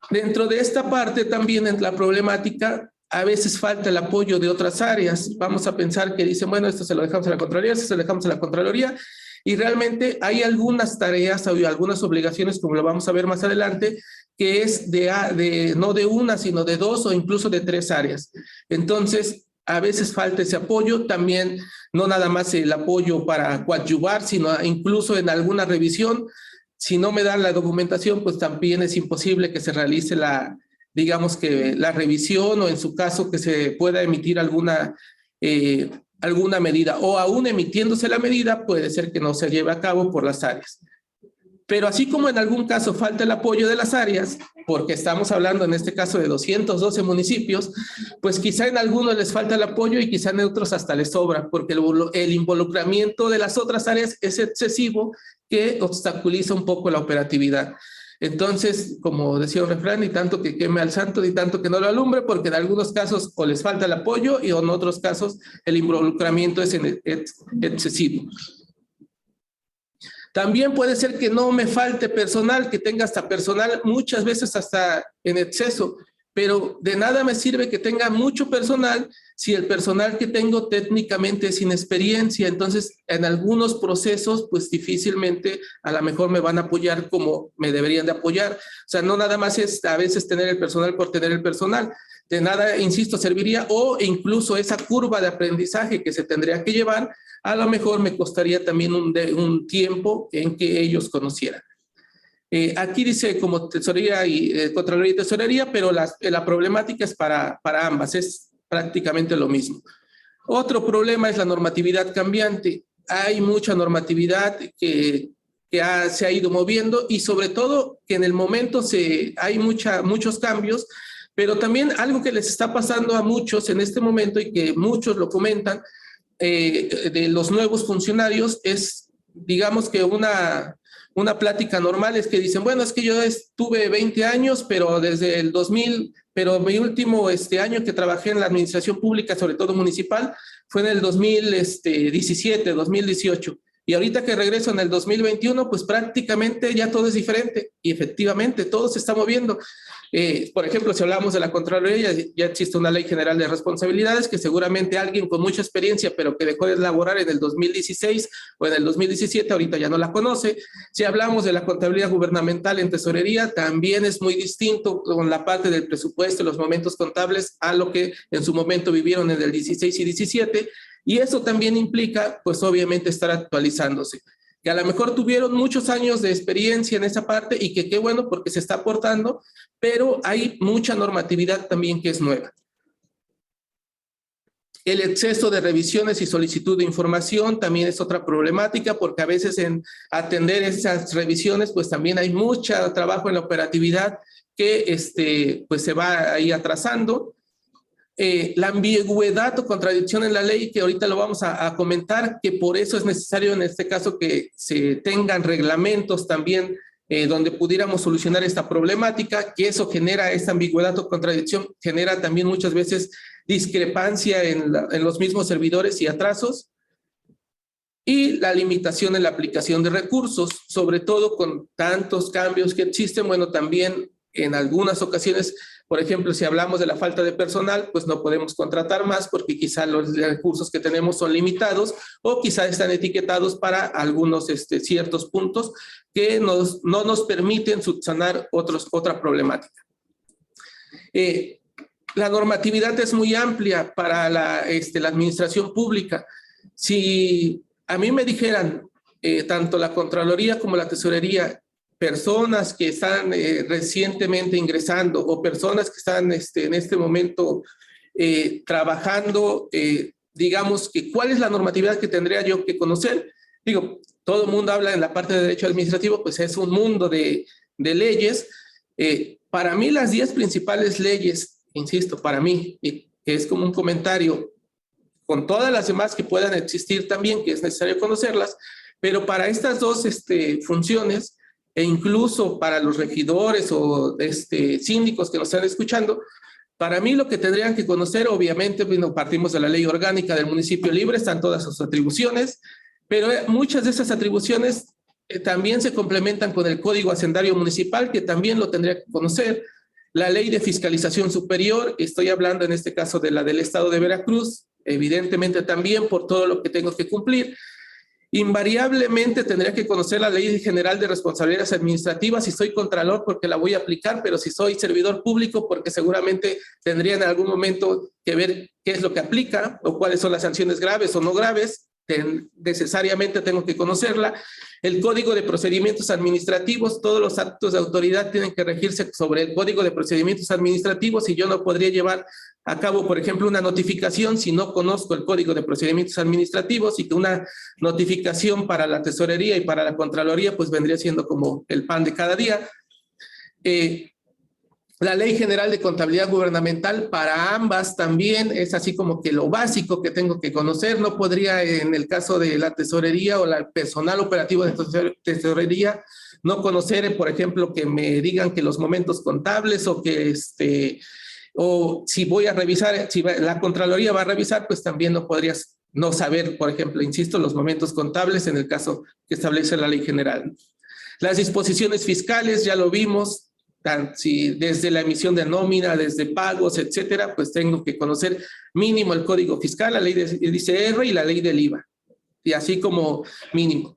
Dentro de esta parte también en la problemática, a veces falta el apoyo de otras áreas. Vamos a pensar que dicen, bueno, esto se lo dejamos a la Contraloría, esto se lo dejamos a la Contraloría, y realmente hay algunas tareas o algunas obligaciones, como lo vamos a ver más adelante, que es no de una, sino de dos o incluso de tres áreas. Entonces, a veces falta ese apoyo, también no nada más el apoyo para coadyuvar, sino incluso en alguna revisión. Si no me dan la documentación, pues también es imposible que se realice digamos que la revisión, o en su caso que se pueda emitir alguna medida, o aún emitiéndose la medida, puede ser que no se lleve a cabo por las áreas. Pero así como en algún caso falta el apoyo de las áreas, porque estamos hablando en este caso de 212 municipios, pues quizá en algunos les falta el apoyo y quizá en otros hasta les sobra, porque el involucramiento de las otras áreas es excesivo, que obstaculiza un poco la operatividad. Entonces, como decía un refrán, ni tanto que queme al santo, ni tanto que no lo alumbre, porque en algunos casos o les falta el apoyo y en otros casos el involucramiento es excesivo. También puede ser que no me falte personal, que tenga hasta personal muchas veces hasta en exceso, pero de nada me sirve que tenga mucho personal si el personal que tengo técnicamente es sin experiencia. Entonces, en algunos procesos, pues difícilmente a lo mejor me van a apoyar como me deberían de apoyar. O sea, no nada más es a veces tener el personal por tener el personal. De nada, insisto, serviría, o incluso esa curva de aprendizaje que se tendría que llevar, a lo mejor me costaría también un tiempo en que ellos conocieran. Aquí dice como tesorería y Contraloría y tesorería, pero la problemática es para ambas, es prácticamente lo mismo. Otro problema es la normatividad cambiante. Hay mucha normatividad que se ha ido moviendo, y sobre todo que en el momento hay muchos cambios, pero también algo que les está pasando a muchos en este momento y que muchos lo comentan, de los nuevos funcionarios, es, digamos que una plática normal es que dicen, bueno, es que yo estuve 20 años, pero desde el 2000, pero mi último año que trabajé en la administración pública, sobre todo municipal, fue en el 2017, 2018. Y ahorita que regreso en el 2021, pues prácticamente ya todo es diferente, y efectivamente todo se está moviendo. Por ejemplo, si hablamos de la Contraloría, ya existe una Ley General de Responsabilidades que seguramente alguien con mucha experiencia, pero que dejó de elaborar en el 2016 o en el 2017, ahorita ya no la conoce. Si hablamos de la contabilidad gubernamental en tesorería, también es muy distinto con la parte del presupuesto y los momentos contables a lo que en su momento vivieron en el 16 y 17, y eso también implica, pues obviamente, estar actualizándose. Que a lo mejor tuvieron muchos años de experiencia en esa parte, y que qué bueno porque se está aportando, pero hay mucha normatividad también que es nueva. El exceso de revisiones y solicitud de información también es otra problemática, porque a veces en atender esas revisiones, pues también hay mucho trabajo en la operatividad que pues se va ahí atrasando. La ambigüedad o contradicción en la ley, que ahorita lo vamos a comentar, que por eso es necesario en este caso que se tengan reglamentos también donde pudiéramos solucionar esta problemática, que eso genera esta ambigüedad o contradicción, genera también muchas veces discrepancia en los mismos servidores y atrasos. Y la limitación en la aplicación de recursos, sobre todo con tantos cambios que existen. Bueno, también en algunas ocasiones, por ejemplo, si hablamos de la falta de personal, pues no podemos contratar más porque quizá los recursos que tenemos son limitados, o quizá están etiquetados para algunos ciertos puntos que no nos permiten subsanar otra problemática. La normatividad es muy amplia para la administración pública. Si a mí me dijeran, tanto la Contraloría como la Tesorería, personas que están recientemente ingresando o personas que están en este momento trabajando, digamos que cuál es la normatividad que tendría yo que conocer. Digo, todo el mundo habla en la parte de derecho administrativo, pues es un mundo de leyes. Para mí las 10 principales leyes, insisto, para mí, es como un comentario, con todas las demás que puedan existir también, que es necesario conocerlas, pero para estas dos funciones, e incluso para los regidores o síndicos que nos están escuchando, para mí lo que tendrían que conocer, obviamente, bueno, partimos de la ley orgánica del municipio libre, están todas sus atribuciones, pero muchas de esas atribuciones también se complementan con el Código Hacendario Municipal, que también lo tendría que conocer, la Ley de Fiscalización Superior, estoy hablando en este caso de la del Estado de Veracruz, evidentemente también por todo lo que tengo que cumplir. Invariablemente tendría que conocer la Ley General de Responsabilidades Administrativas si soy contralor porque la voy a aplicar, pero si soy servidor público porque seguramente tendría en algún momento que ver qué es lo que aplica o cuáles son las sanciones graves o no graves. Necesariamente tengo que conocerla. El Código de Procedimientos Administrativos, todos los actos de autoridad tienen que regirse sobre el Código de Procedimientos Administrativos y yo no podría llevar a cabo, por ejemplo, una notificación si no conozco el Código de Procedimientos Administrativos, y que una notificación para la Tesorería y para la Contraloría pues vendría siendo como el pan de cada día. La Ley General de Contabilidad Gubernamental para ambas también es así como que lo básico que tengo que conocer. No podría, en el caso de la Tesorería o el personal operativo de Tesorería, no conocer, por ejemplo, que me digan que los momentos contables o que o si voy a revisar, si la Contraloría va a revisar, pues también no podrías no saber, por ejemplo, insisto, los momentos contables en el caso que establece la Ley General. Las disposiciones fiscales, ya lo vimos. Si desde la emisión de nómina, desde pagos, etcétera, pues tengo que conocer mínimo el Código Fiscal, la ley del ICR y la ley del IVA, y así como mínimo.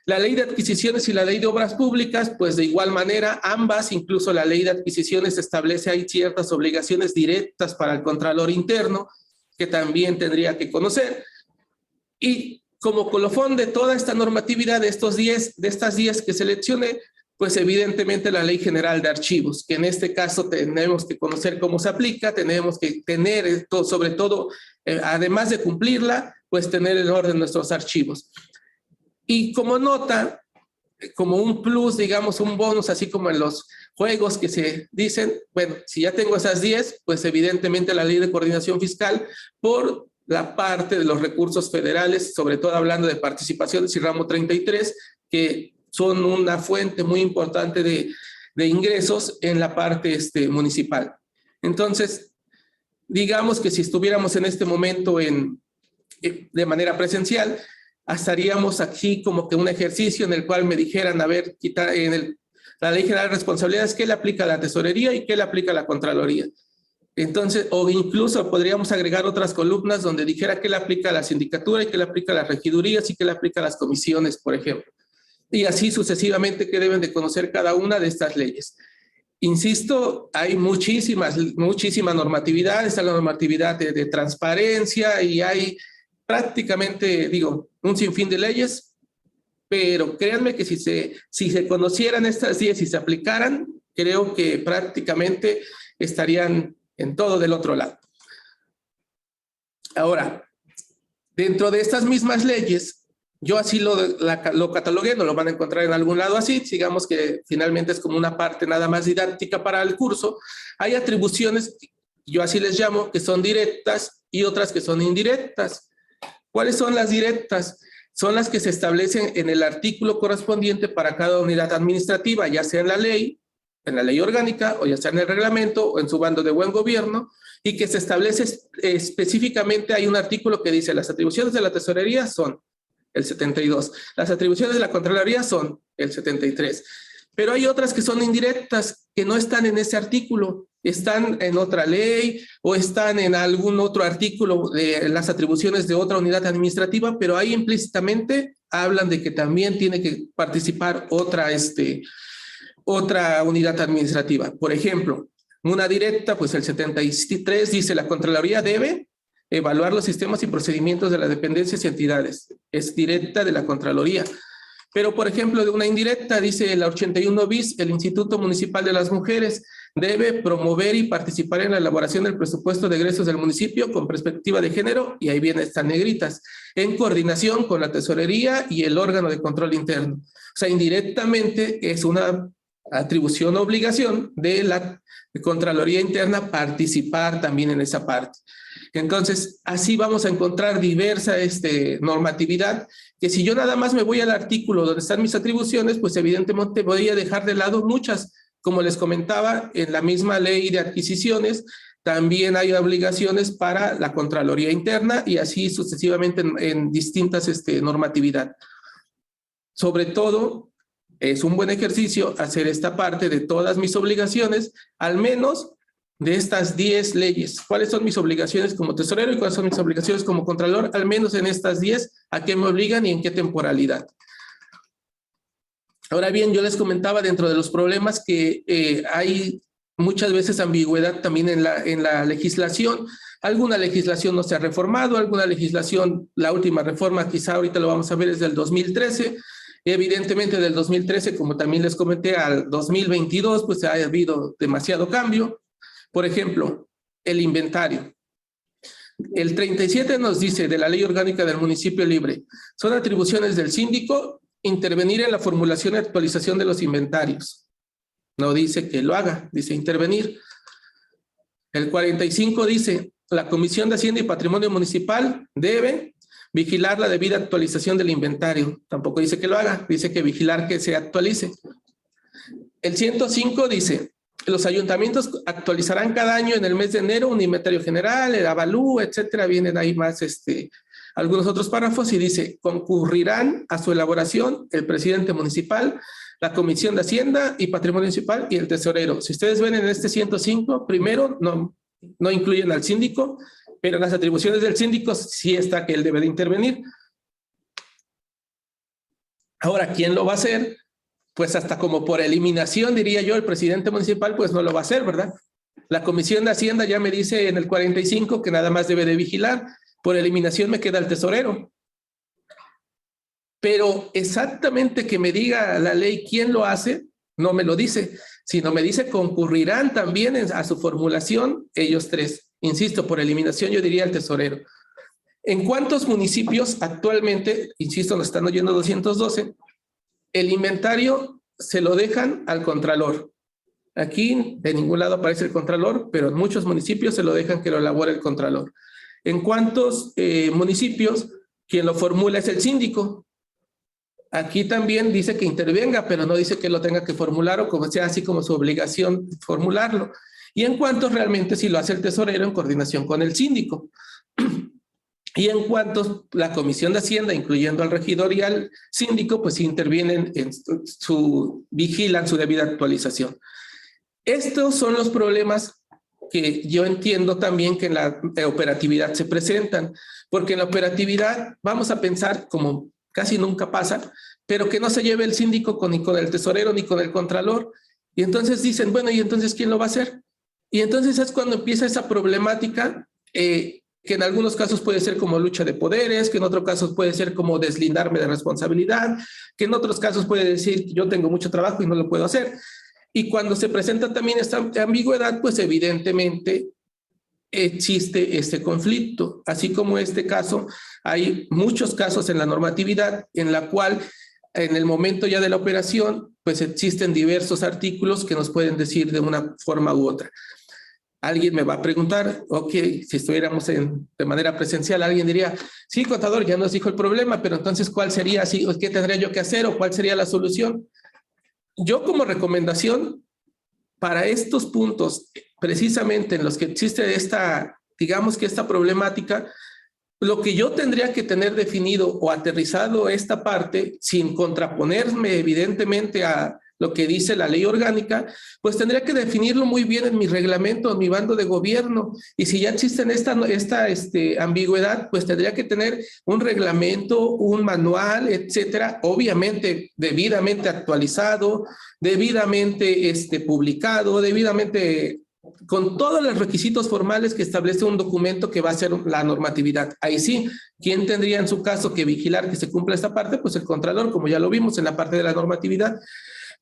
La ley de adquisiciones y la ley de obras públicas, pues de igual manera, ambas, incluso la ley de adquisiciones establece ahí ciertas obligaciones directas para el Contralor Interno, que también tendría que conocer. Y como colofón de toda esta normatividad de estas 10 que seleccioné, pues evidentemente la Ley General de Archivos, que en este caso tenemos que conocer cómo se aplica, tenemos que tener esto, sobre todo, además de cumplirla, pues tener en orden nuestros archivos. Y como nota, como un plus, digamos, un bonus, así como en los juegos que se dicen, bueno, si ya tengo esas 10, pues evidentemente la Ley de Coordinación Fiscal por la parte de los recursos federales, sobre todo hablando de participaciones y ramo 33, que son una fuente muy importante de ingresos en la parte municipal. Entonces, digamos que si estuviéramos en este momento de manera presencial, estaríamos aquí como que un ejercicio en el cual me dijeran, a ver, quitar la Ley General de Responsabilidades, ¿qué le aplica a la Tesorería y qué le aplica a la Contraloría? Entonces, o incluso podríamos agregar otras columnas donde dijera qué le aplica a la sindicatura y qué le aplica a las regidurías y qué le aplica a las comisiones, por ejemplo. Y así sucesivamente que deben de conocer cada una de estas leyes. Insisto, hay muchísima normatividad, está la normatividad de transparencia y hay prácticamente, digo, un sinfín de leyes, pero créanme que si se conocieran estas 10 y se aplicaran, creo que prácticamente estarían en todo del otro lado. Ahora, dentro de estas mismas leyes, yo así lo catalogué, no lo van a encontrar en algún lado así, digamos que finalmente es como una parte nada más didáctica para el curso. Hay atribuciones, yo así les llamo, que son directas y otras que son indirectas. ¿Cuáles son las directas? Son las que se establecen en el artículo correspondiente para cada unidad administrativa, ya sea en la ley orgánica, o ya sea en el reglamento, o en su bando de buen gobierno, y que se establece específicamente, hay un artículo que dice, las atribuciones de la Tesorería son el 72. Las atribuciones de la Contraloría son el 73. Pero hay otras que son indirectas, que no están en ese artículo, están en otra ley o están en algún otro artículo de las atribuciones de otra unidad administrativa, pero ahí implícitamente hablan de que también tiene que participar otra unidad administrativa. Por ejemplo, una directa, pues el 73 dice la Contraloría debe evaluar los sistemas y procedimientos de las dependencias y entidades. Es directa de la Contraloría. Pero, por ejemplo, de una indirecta, dice la 81 bis, el Instituto Municipal de las Mujeres debe promover y participar en la elaboración del presupuesto de egresos del municipio con perspectiva de género, y ahí vienen estas negritas, en coordinación con la tesorería y el órgano de control interno. O sea, indirectamente es una atribución o obligación de la Contraloría Interna participar también en esa parte. Entonces, así vamos a encontrar diversa normatividad, que si yo nada más me voy al artículo donde están mis atribuciones, pues evidentemente voy a dejar de lado muchas. Como les comentaba, en la misma ley de adquisiciones también hay obligaciones para la Contraloría Interna y así sucesivamente en distintas normatividad. Sobre todo, es un buen ejercicio hacer esta parte de todas mis obligaciones, al menos de estas 10 leyes. ¿Cuáles son mis obligaciones como tesorero y cuáles son mis obligaciones como contralor? Al menos en estas 10, ¿a qué me obligan y en qué temporalidad? Ahora bien, yo les comentaba dentro de los problemas que hay muchas veces ambigüedad también en la legislación. Alguna legislación no se ha reformado, alguna legislación, la última reforma quizá ahorita lo vamos a ver es del 2013. Evidentemente del 2013, como también les comenté, al 2022 pues ha habido demasiado cambio. Por ejemplo, el inventario. El 37 nos dice de la Ley Orgánica del Municipio Libre, son atribuciones del síndico intervenir en la formulación y actualización de los inventarios. No dice que lo haga, dice intervenir. El 45 dice, la Comisión de Hacienda y Patrimonio Municipal debe vigilar la debida actualización del inventario. Tampoco dice que lo haga, dice que vigilar que se actualice. El 105 dice, los ayuntamientos actualizarán cada año en el mes de enero un inventario general, el avalúo, etcétera. Vienen ahí más algunos otros párrafos y dice, concurrirán a su elaboración el presidente municipal, la Comisión de Hacienda y Patrimonio Municipal y el tesorero. Si ustedes ven en este 105, primero no incluyen al síndico, pero en las atribuciones del síndico sí está que él debe de intervenir. Ahora, ¿quién lo va a hacer? Pues hasta como por eliminación, diría yo, el presidente municipal, pues no lo va a hacer, ¿verdad? La Comisión de Hacienda ya me dice en el 45 que nada más debe de vigilar. Por eliminación me queda el tesorero. Pero exactamente que me diga la ley quién lo hace, no me lo dice, sino me dice concurrirán también a su formulación ellos tres. Insisto, por eliminación yo diría el tesorero. ¿En cuántos municipios actualmente, insisto, nos están oyendo 212, el inventario se lo dejan al contralor? Aquí de ningún lado aparece el contralor, pero en muchos municipios se lo dejan que lo elabore el contralor. ¿En cuántos municipios quien lo formula es el síndico? Aquí también dice que intervenga, pero no dice que lo tenga que formular o como sea así como su obligación formularlo. ¿Y en cuántos realmente si lo hace el tesorero en coordinación con el síndico? Y en cuanto la Comisión de Hacienda, incluyendo al regidor y al síndico, pues intervienen vigilan su debida actualización. Estos son los problemas que yo entiendo también que en la operatividad se presentan, porque en la operatividad vamos a pensar, como casi nunca pasa, pero que no se lleve el síndico ni con el tesorero ni con el contralor. Y entonces dicen, bueno, ¿y entonces quién lo va a hacer? Y entonces es cuando empieza esa problemática que en algunos casos puede ser como lucha de poderes, que en otros casos puede ser como deslindarme de responsabilidad, que en otros casos puede decir yo tengo mucho trabajo y no lo puedo hacer. Y cuando se presenta también esta ambigüedad, pues evidentemente existe este conflicto. Así como este caso, hay muchos casos en la normatividad en la cual en el momento ya de la operación, pues existen diversos artículos que nos pueden decir de una forma u otra. Alguien me va a preguntar, ok, si estuviéramos de manera presencial, alguien diría, sí, contador, ya nos dijo el problema, pero entonces, ¿cuál sería? ¿Qué tendría yo que hacer o cuál sería la solución? Yo como recomendación para estos puntos, precisamente en los que existe digamos que esta problemática, lo que yo tendría que tener definido o aterrizado esta parte, sin contraponerme evidentemente a lo que dice la ley orgánica, pues tendría que definirlo muy bien en mi reglamento, en mi bando de gobierno. Y si ya existe esta ambigüedad, pues tendría que tener un reglamento, un manual, etcétera, obviamente debidamente actualizado, debidamente publicado, debidamente con todos los requisitos formales que establece un documento que va a ser la normatividad. Ahí sí, ¿quién tendría en su caso que vigilar que se cumpla esta parte? Pues el Contralor, como ya lo vimos en la parte de la normatividad.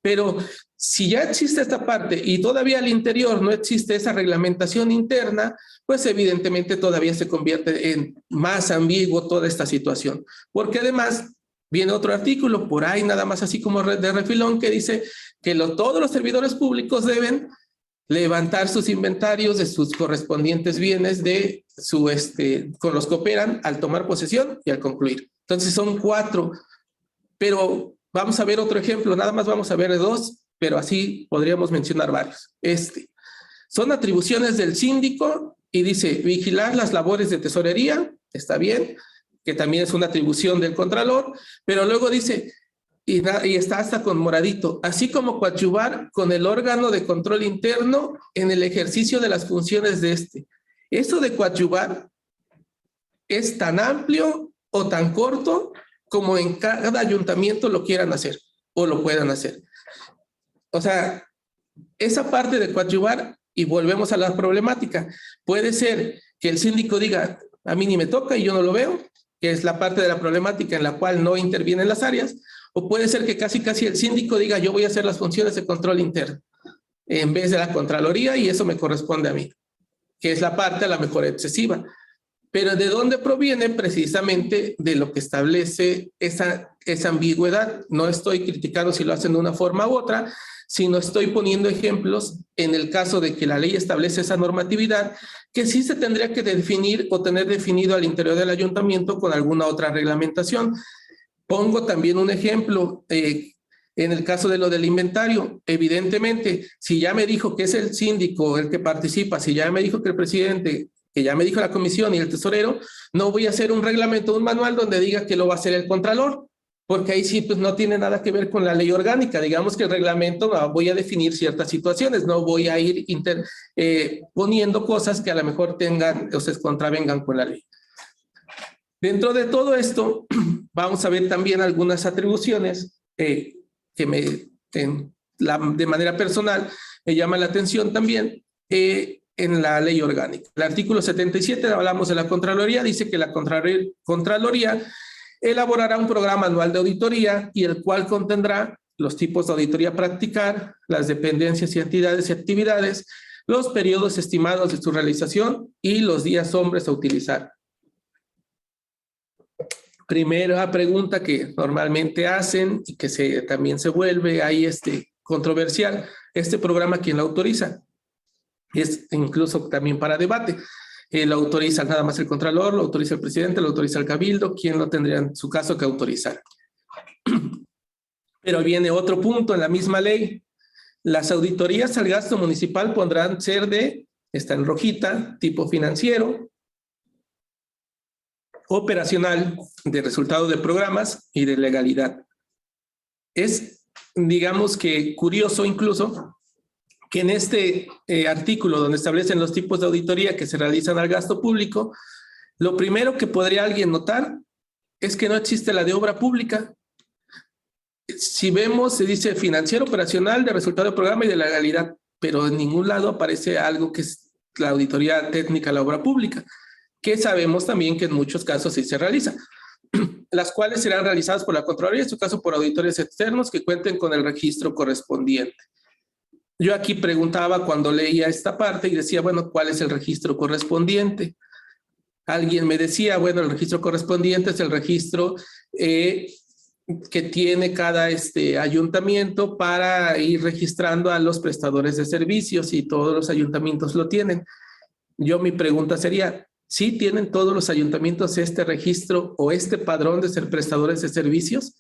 Pero si ya existe esta parte y todavía al interior no existe esa reglamentación interna, pues evidentemente todavía se convierte en más ambiguo toda esta situación. Porque además viene otro artículo por ahí, nada más así como de refilón, que dice que todos los servidores públicos deben levantar sus inventarios de sus correspondientes bienes de con los que operan al tomar posesión y al concluir. Entonces son 4, pero vamos a ver otro ejemplo, nada más vamos a ver 2, pero así podríamos mencionar varios. Son atribuciones del síndico y dice vigilar las labores de tesorería, está bien, que también es una atribución del Contralor, pero luego dice, y está hasta con moradito, así como coadyuvar con el órgano de control interno en el ejercicio de las funciones de Eso de coadyuvar es tan amplio o tan corto como en cada ayuntamiento lo quieran hacer o lo puedan hacer. O sea, esa parte de coadyuvar, y volvemos a la problemática, puede ser que el síndico diga, a mí ni me toca y yo no lo veo, que es la parte de la problemática en la cual no intervienen las áreas, o puede ser que casi el síndico diga, yo voy a hacer las funciones de control interno, en vez de la Contraloría, y eso me corresponde a mí, que es la parte a la mejor excesiva. Pero ¿de dónde proviene? Precisamente de lo que establece esa ambigüedad. No estoy criticando si lo hacen de una forma u otra, sino estoy poniendo ejemplos en el caso de que la ley establece esa normatividad que sí se tendría que definir o tener definido al interior del ayuntamiento con alguna otra reglamentación. Pongo también un ejemplo en el caso de lo del inventario. Evidentemente, si ya me dijo que es el síndico el que participa, si ya me dijo que el presidente, que ya me dijo la comisión y el tesorero, no voy a hacer un reglamento, un manual donde diga que lo va a hacer el Contralor, porque ahí sí pues no tiene nada que ver con la ley orgánica. Digamos que el reglamento voy a definir ciertas situaciones, no voy a ir poniendo cosas que a lo mejor tengan o se contravengan con la ley. Dentro de todo esto, vamos a ver también algunas atribuciones que de manera personal me llaman la atención también en la ley orgánica. El artículo 77, hablamos de la Contraloría, dice que la Contraloría elaborará un programa anual de auditoría y el cual contendrá los tipos de auditoría a practicar, las dependencias y entidades y actividades, los periodos estimados de su realización y los días hombres a utilizar. Primera pregunta que normalmente hacen y que también se vuelve ahí controversial, ¿este programa quién lo autoriza? Es incluso también para debate. Lo autoriza nada más el Contralor, lo autoriza el presidente, lo autoriza el Cabildo, ¿quién lo tendría en su caso que autorizar? Pero viene otro punto en la misma ley. Las auditorías al gasto municipal podrán ser está en rojita, tipo financiero, operacional, de resultado de programas y de legalidad. Es, digamos que curioso incluso, que en este artículo donde establecen los tipos de auditoría que se realizan al gasto público, lo primero que podría alguien notar es que no existe la de obra pública. Si vemos, se dice financiero, operacional, de resultado de programa y de legalidad, pero en ningún lado aparece algo que es la auditoría técnica a la obra pública, que sabemos también que en muchos casos sí se realiza, las cuales serán realizadas por la Contraloría, en su caso por auditores externos que cuenten con el registro correspondiente. Yo aquí preguntaba cuando leía esta parte y decía, bueno, ¿cuál es el registro correspondiente? Alguien me decía, bueno, el registro correspondiente es el registro que tiene cada ayuntamiento para ir registrando a los prestadores de servicios y todos los ayuntamientos lo tienen. Mi pregunta sería, ¿sí tienen todos los ayuntamientos este registro o este padrón de ser prestadores de servicios?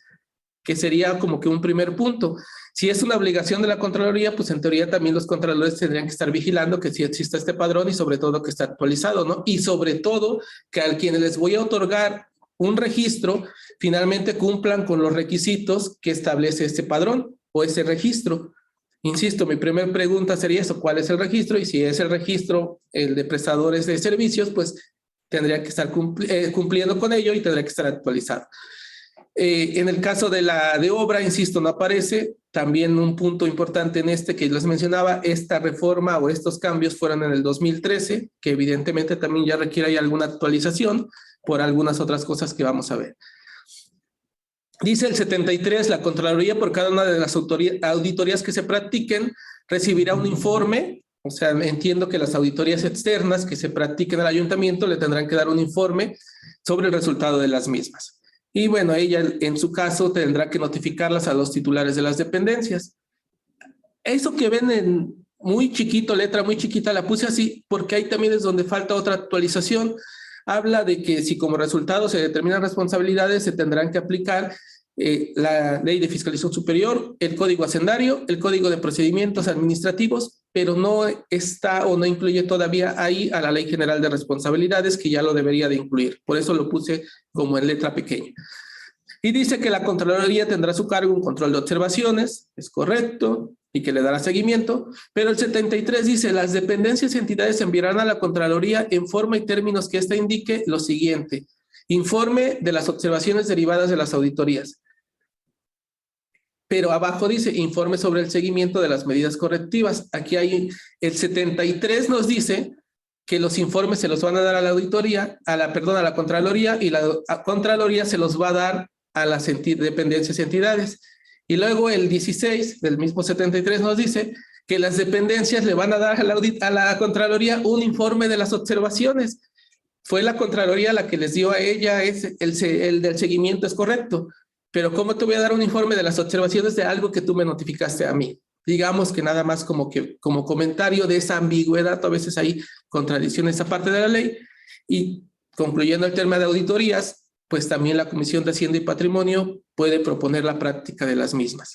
Que sería como que un primer punto. Si es una obligación de la Contraloría, pues en teoría también los contralores tendrían que estar vigilando que sí exista este padrón y sobre todo que está actualizado, ¿no? Y sobre todo que a quienes les voy a otorgar un registro, finalmente cumplan con los requisitos que establece este padrón o ese registro. Insisto, mi primera pregunta sería eso, ¿cuál es el registro? Y si es el registro, el de prestadores de servicios, pues tendría que estar cumpliendo con ello y tendría que estar actualizado. En el caso de la de obra, insisto, no aparece. También un punto importante en este que les mencionaba, esta reforma o estos cambios fueron en el 2013, que evidentemente también ya requiere alguna actualización por algunas otras cosas que vamos a ver. Dice el 73, la Contraloría por cada una de las auditorías que se practiquen recibirá un informe. O sea, entiendo que las auditorías externas que se practiquen al ayuntamiento le tendrán que dar un informe sobre el resultado de las mismas. Y bueno, ella en su caso tendrá que notificarlas a los titulares de las dependencias. Eso que ven en muy chiquito, letra muy chiquita, la puse así porque ahí también es donde falta otra actualización. Habla de que si como resultado se determinan responsabilidades, se tendrán que aplicar la Ley de Fiscalización Superior, el Código Hacendario, el Código de Procedimientos Administrativos, pero no está o no incluye todavía ahí a la Ley General de Responsabilidades, que ya lo debería de incluir. Por eso lo puse como en letra pequeña. Y dice que la Contraloría tendrá a su cargo un control de observaciones, es correcto, y que le dará seguimiento, pero el 73 dice, las dependencias y entidades enviarán a la Contraloría en forma y términos que ésta indique lo siguiente: informe de las observaciones derivadas de las auditorías. Pero abajo dice, informe sobre el seguimiento de las medidas correctivas. Aquí hay, el 73 nos dice que los informes se los van a dar a la auditoría, a la Contraloría, y la Contraloría se los va a dar a las dependencias y entidades. Y luego el 16 del mismo 73 nos dice que las dependencias le van a dar a la Contraloría un informe de las observaciones. Fue la Contraloría la que les dio a ella el del seguimiento, es correcto. Pero ¿cómo te voy a dar un informe de las observaciones de algo que tú me notificaste a mí? Digamos que nada más como comentario de esa ambigüedad, a veces hay contradicción en esa parte de la ley. Y concluyendo el tema de auditorías, pues también la Comisión de Hacienda y Patrimonio puede proponer la práctica de las mismas.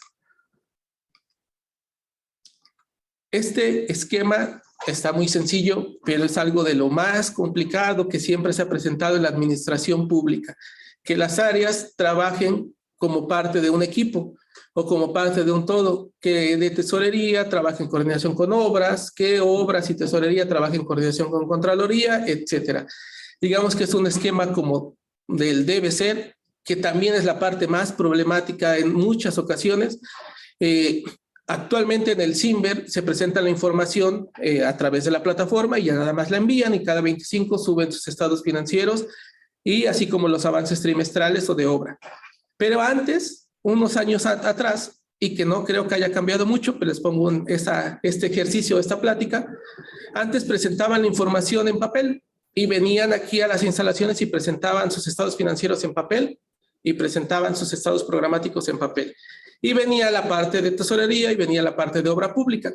Este esquema está muy sencillo, pero es algo de lo más complicado que siempre se ha presentado en la administración pública, que las áreas trabajen como parte de un equipo o como parte de un todo, que de tesorería trabaje en coordinación con obras, que obras y tesorería trabajen en coordinación con Contraloría, etcétera. Digamos que es un esquema como del debe ser, que también es la parte más problemática en muchas ocasiones. Actualmente en el CIMBER se presenta la información a través de la plataforma y ya nada más la envían, y cada 25 suben sus estados financieros y así como los avances trimestrales o de obra. Pero antes, unos años atrás, y que no creo que haya cambiado mucho, pero les pongo este ejercicio, esta plática, antes presentaban la información en papel y venían aquí a las instalaciones y presentaban sus estados financieros en papel y presentaban sus estados programáticos en papel. Y venía la parte de tesorería y venía la parte de obra pública.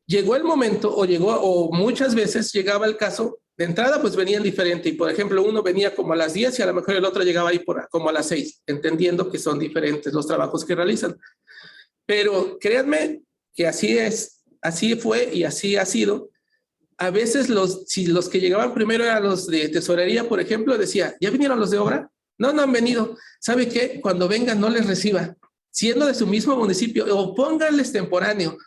Llegó el momento, o muchas veces llegaba el caso, de entrada pues venían diferente, y por ejemplo uno venía como a las 10 y a lo mejor el otro llegaba ahí como a las 6, entendiendo que son diferentes los trabajos que realizan. Pero créanme que así es, así fue y así ha sido. A veces si los que llegaban primero eran los de tesorería, por ejemplo, decía, ¿ya vinieron los de obra? No, no han venido. ¿Sabe qué? Cuando vengan no les reciba, siendo de su mismo municipio, o pónganles temporáneo.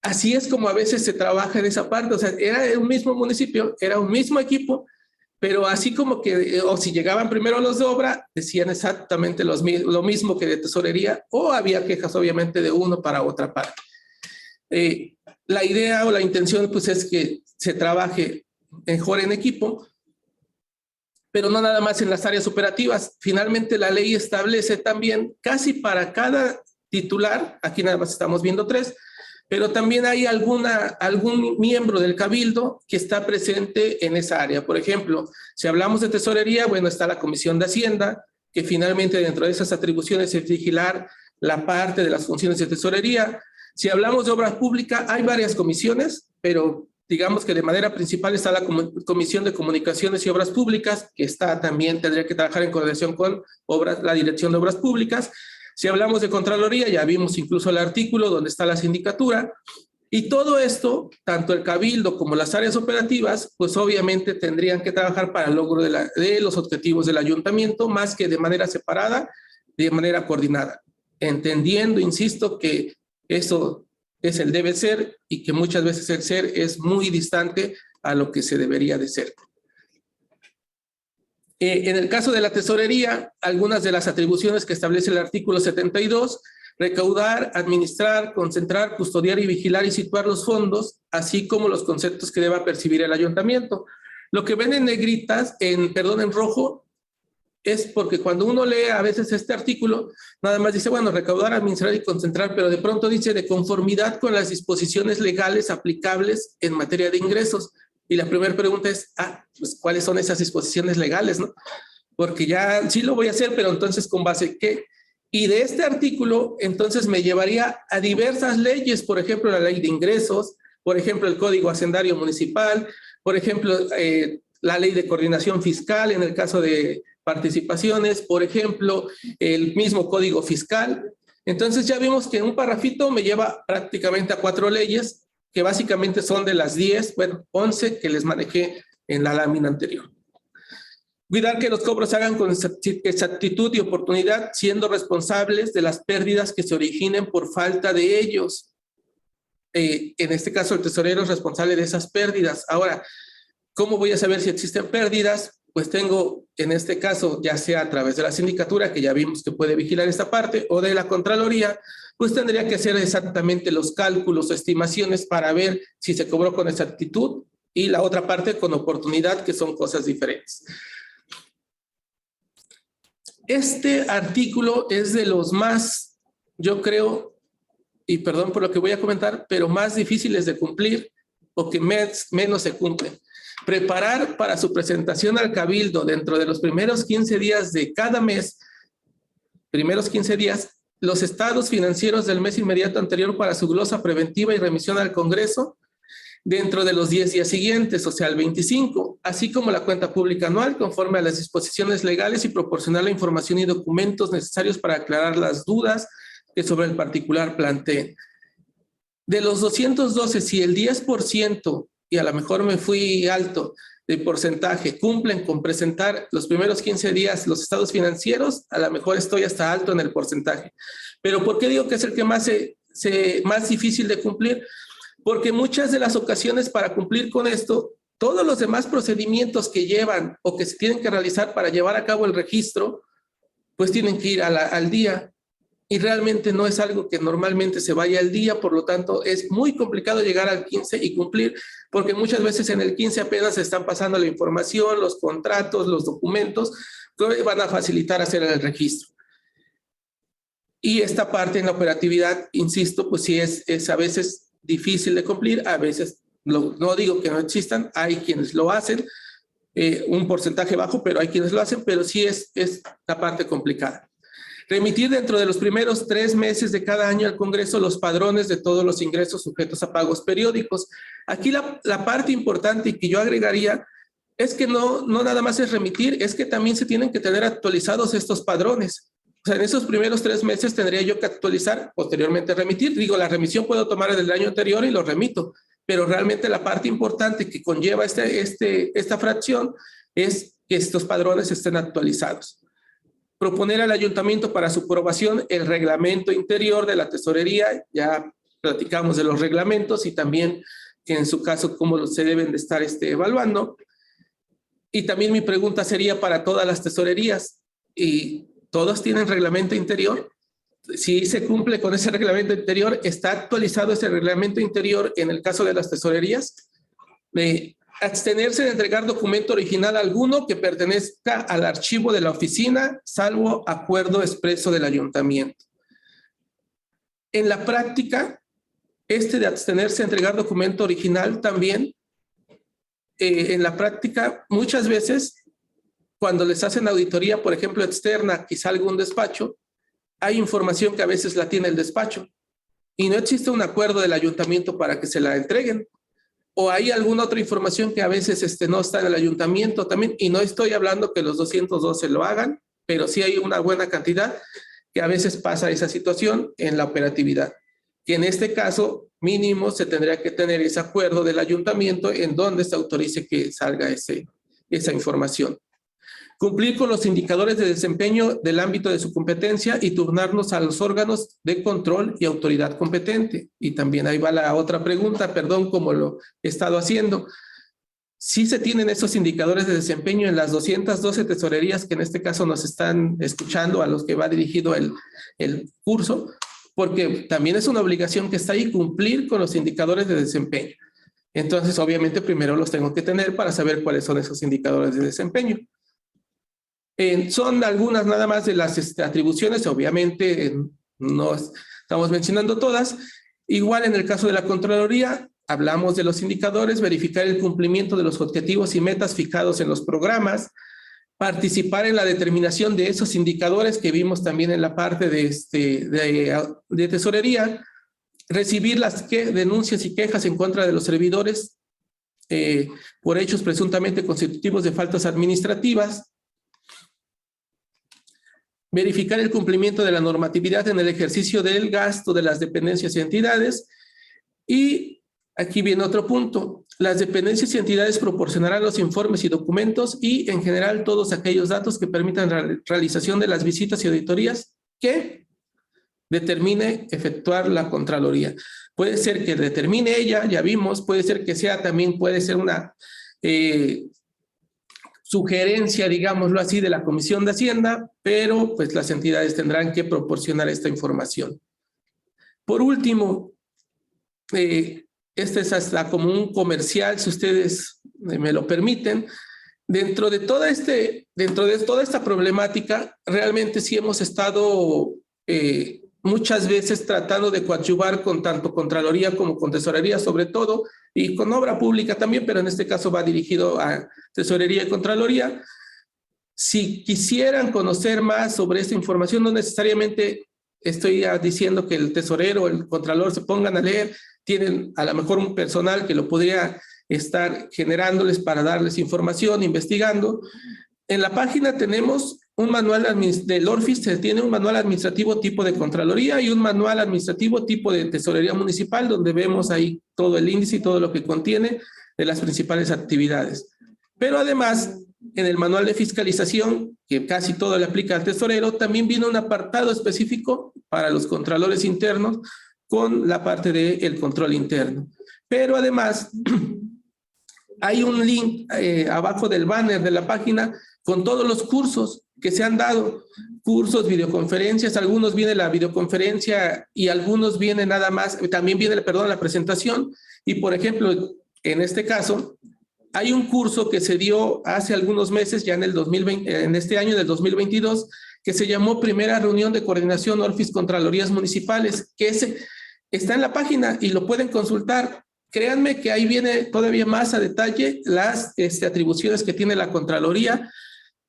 Así es como a veces se trabaja en esa parte. O sea, era un mismo municipio, era un mismo equipo, pero así como que, o si llegaban primero los de obra, decían exactamente lo mismo que de tesorería, o había quejas obviamente de uno para otra parte. La idea o la intención pues es que se trabaje mejor en equipo, pero no nada más en las áreas operativas. Finalmente la ley establece también casi para cada titular, aquí nada más estamos viendo 3, pero también hay algún miembro del cabildo que está presente en esa área. Por ejemplo, si hablamos de tesorería, bueno, está la Comisión de Hacienda, que finalmente dentro de esas atribuciones es vigilar la parte de las funciones de tesorería. Si hablamos de obras públicas, hay varias comisiones, pero digamos que de manera principal está la Comisión de Comunicaciones y Obras Públicas, que también tendría que trabajar en coordinación con la Dirección de Obras Públicas. Si hablamos de Contraloría, ya vimos incluso el artículo donde está la sindicatura. Y todo esto, tanto el cabildo como las áreas operativas, pues obviamente tendrían que trabajar para el logro de los objetivos del ayuntamiento, más que de manera separada, de manera coordinada. Entendiendo, insisto, que eso es el debe ser y que muchas veces el ser es muy distante a lo que se debería de ser. En el caso de la tesorería, algunas de las atribuciones que establece el artículo 72, recaudar, administrar, concentrar, custodiar y vigilar y situar los fondos, así como los conceptos que deba percibir el ayuntamiento. Lo que ven en negritas, en rojo, es porque cuando uno lee a veces este artículo, nada más dice, bueno, recaudar, administrar y concentrar, pero de pronto dice de conformidad con las disposiciones legales aplicables en materia de ingresos. Y la primera pregunta es, pues, ¿cuáles son esas disposiciones legales, no? Porque ya sí lo voy a hacer, pero entonces, ¿con base en qué? Y de este artículo, entonces me llevaría a diversas leyes, por ejemplo, la ley de ingresos, por ejemplo, el Código Hacendario Municipal, por ejemplo, la ley de coordinación fiscal en el caso de participaciones, por ejemplo, el mismo Código Fiscal. Entonces ya vimos que un parrafito me lleva prácticamente a 4 leyes, que básicamente son de las 10, bueno, 11 que les manejé en la lámina anterior. Cuidar que los cobros se hagan con exactitud y oportunidad, siendo responsables de las pérdidas que se originen por falta de ellos. En este caso, el tesorero es responsable de esas pérdidas. Ahora, ¿cómo voy a saber si existen pérdidas? Pues tengo, en este caso, ya sea a través de la sindicatura, que ya vimos que puede vigilar esta parte, o de la Contraloría, pues tendría que hacer exactamente los cálculos o estimaciones para ver si se cobró con exactitud, y la otra parte con oportunidad, que son cosas diferentes. Este artículo es de los más, yo creo, y perdón por lo que voy a comentar, pero más difíciles de cumplir o que menos se cumplen. Preparar para su presentación al Cabildo dentro de los primeros 15 días de cada mes, los estados financieros del mes inmediato anterior para su glosa preventiva y remisión al Congreso dentro de los 10 días siguientes, o sea, el 25, así como la cuenta pública anual conforme a las disposiciones legales y proporcionar la información y documentos necesarios para aclarar las dudas que sobre el particular planteen. De los 212, si el 10%, y a lo mejor me fui alto de porcentaje, cumplen con presentar los primeros 15 días los estados financieros, a lo mejor estoy hasta alto en el porcentaje. Pero ¿por qué digo que es el que más difícil de cumplir? Porque muchas de las ocasiones para cumplir con esto, todos los demás procedimientos que llevan o que se tienen que realizar para llevar a cabo el registro, pues tienen que ir al día. Y realmente no es algo que normalmente se vaya al día, por lo tanto es muy complicado llegar al 15 y cumplir, porque muchas veces en el 15 apenas se están pasando la información, los contratos, los documentos, que van a facilitar hacer el registro. Y esta parte en la operatividad, insisto, pues sí es a veces difícil de cumplir, a veces, no digo que no existan, hay quienes lo hacen, un porcentaje bajo, pero hay quienes lo hacen, pero sí es la parte complicada. Remitir dentro de los primeros 3 meses de cada año al Congreso los padrones de todos los ingresos sujetos a pagos periódicos. Aquí la parte importante y que yo agregaría es que no nada más es remitir, es que también se tienen que tener actualizados estos padrones. O sea, en esos primeros 3 meses tendría yo que actualizar, posteriormente remitir. Digo, la remisión puedo tomar del año anterior y lo remito, pero realmente la parte importante que conlleva esta fracción es que estos padrones estén actualizados. Proponer al ayuntamiento para su aprobación el reglamento interior de la tesorería, ya platicamos de los reglamentos y también que en su caso cómo se deben de estar evaluando. Y también mi pregunta sería para todas las tesorerías, ¿y todos tienen reglamento interior? Si se cumple con ese reglamento interior, ¿está actualizado ese reglamento interior en el caso de las tesorerías? Abstenerse de entregar documento original alguno que pertenezca al archivo de la oficina, salvo acuerdo expreso del ayuntamiento. En la práctica, de abstenerse de entregar documento original también, en la práctica, muchas veces, cuando les hacen auditoría, por ejemplo, externa, quizá algún despacho, hay información que a veces la tiene el despacho y no existe un acuerdo del ayuntamiento para que se la entreguen. O hay alguna otra información que a veces no está en el ayuntamiento también, y no estoy hablando que los 212 lo hagan, pero sí hay una buena cantidad que a veces pasa esa situación en la operatividad. Que en este caso, mínimo, se tendría que tener ese acuerdo del ayuntamiento en donde se autorice que salga esa información. Cumplir con los indicadores de desempeño del ámbito de su competencia y turnarnos a los órganos de control y autoridad competente. Y también ahí va la otra pregunta, perdón, como lo he estado haciendo. sí se tienen esos indicadores de desempeño en las 212 tesorerías que en este caso nos están escuchando, a los que va dirigido el curso, porque también es una obligación que está ahí cumplir con los indicadores de desempeño. Entonces, obviamente, primero los tengo que tener para saber cuáles son esos indicadores de desempeño. Son algunas nada más de las atribuciones, obviamente no estamos mencionando todas. Igual en el caso de la Contraloría, hablamos de los indicadores, verificar el cumplimiento de los objetivos y metas fijados en los programas, participar en la determinación de esos indicadores que vimos también en la parte de tesorería, recibir las denuncias y quejas en contra de los servidores por hechos presuntamente constitutivos de faltas administrativas, verificar el cumplimiento de la normatividad en el ejercicio del gasto de las dependencias y entidades. Y aquí viene otro punto. Las dependencias y entidades proporcionarán los informes y documentos y, en general, todos aquellos datos que permitan la realización de las visitas y auditorías que determine efectuar la Contraloría. Puede ser que determine ella, ya vimos, puede ser que sea también, puede ser una sugerencia, digámoslo así, de la Comisión de Hacienda, pero pues las entidades tendrán que proporcionar esta información. Por último, este es hasta como un comercial, si ustedes me lo permiten. Dentro de toda esta problemática, realmente sí hemos estado muchas veces tratando de coadyuvar con tanto Contraloría como con Tesorería, sobre todo, y con Obra Pública también, pero en este caso va dirigido a Tesorería y Contraloría. Si quisieran conocer más sobre esta información, no necesariamente estoy diciendo que el tesorero o el contralor se pongan a leer, tienen a lo mejor un personal que lo podría estar generándoles para darles información, investigando. En la página tenemos un manual del ORFIS, se tiene un manual administrativo tipo de Contraloría y un manual administrativo tipo de Tesorería Municipal, donde vemos ahí todo el índice y todo lo que contiene de las principales actividades. Pero además, en el manual de fiscalización, que casi todo le aplica al tesorero, también viene un apartado específico para los contralores internos con la parte del control interno. Pero además, hay un link abajo del banner de la página con todos los cursos que se han dado, cursos, videoconferencias, algunos viene la videoconferencia y algunos viene nada más, también viene, perdón, la presentación. Y por ejemplo, en este caso, hay un curso que se dio hace algunos meses, ya en el 2020, en este año del 2022, que se llamó Primera Reunión de Coordinación ORFIS Contralorías Municipales, que está en la página y lo pueden consultar. Créanme que ahí viene todavía más a detalle las atribuciones que tiene la Contraloría.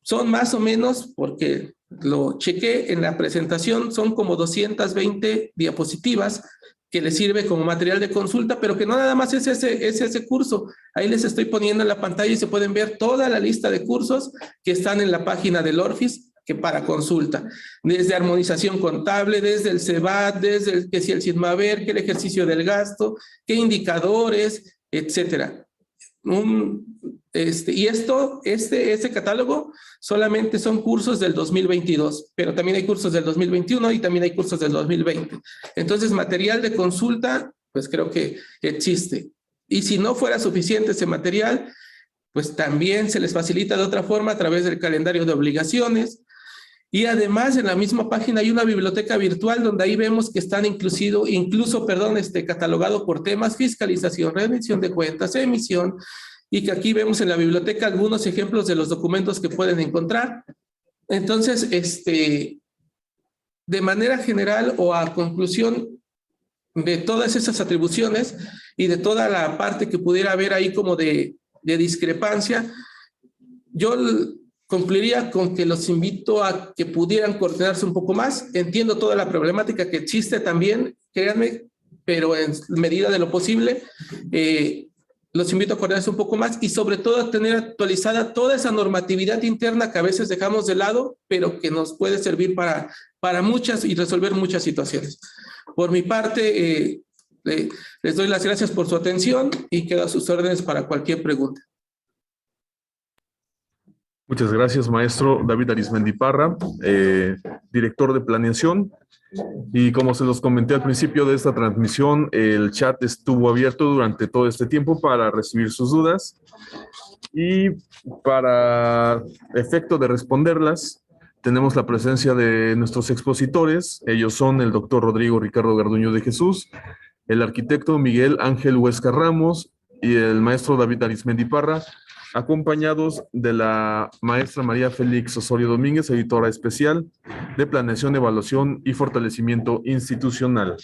Son más o menos, porque lo chequé en la presentación, son como 220 diapositivas que les sirve como material de consulta, pero que no nada más es ese curso. Ahí les estoy poniendo en la pantalla y se pueden ver toda la lista de cursos que están en la página del ORFIS que para consulta. Desde armonización contable, desde el CEBAT, desde que si el CIDMAVER, que el ejercicio del gasto, qué indicadores, etcétera. Y este catálogo solamente son cursos del 2022, pero también hay cursos del 2021 y también hay cursos del 2020. Entonces, material de consulta, pues creo que existe. Y si no fuera suficiente ese material, pues también se les facilita de otra forma a través del calendario de obligaciones. Y además, en la misma página hay una biblioteca virtual donde ahí vemos que están incluso catalogado por temas: fiscalización, rendición de cuentas, emisión, y que aquí vemos en la biblioteca algunos ejemplos de los documentos que pueden encontrar. Entonces, de manera general o a conclusión de todas esas atribuciones y de toda la parte que pudiera haber ahí como de discrepancia, yo concluiría con que los invito a que pudieran coordinarse un poco más. Entiendo toda la problemática que existe también, créanme, pero en medida de lo posible, los invito a coordinarse un poco más y sobre todo a tener actualizada toda esa normatividad interna que a veces dejamos de lado, pero que nos puede servir para muchas y resolver muchas situaciones. Por mi parte, les doy las gracias por su atención y quedo a sus órdenes para cualquier pregunta. Muchas gracias, maestro David Arizmendi Parra, director de planeación. Y como se los comenté al principio de esta transmisión, el chat estuvo abierto durante todo este tiempo para recibir sus dudas. Y para efecto de responderlas, tenemos la presencia de nuestros expositores. Ellos son el doctor Rodrigo Ricardo Garduño de Jesús, el arquitecto Miguel Ángel Huesca Ramos y el maestro David Arizmendi Parra, acompañados de la maestra María Félix Osorio Domínguez, editora especial de Planeación, Evaluación y Fortalecimiento Institucional.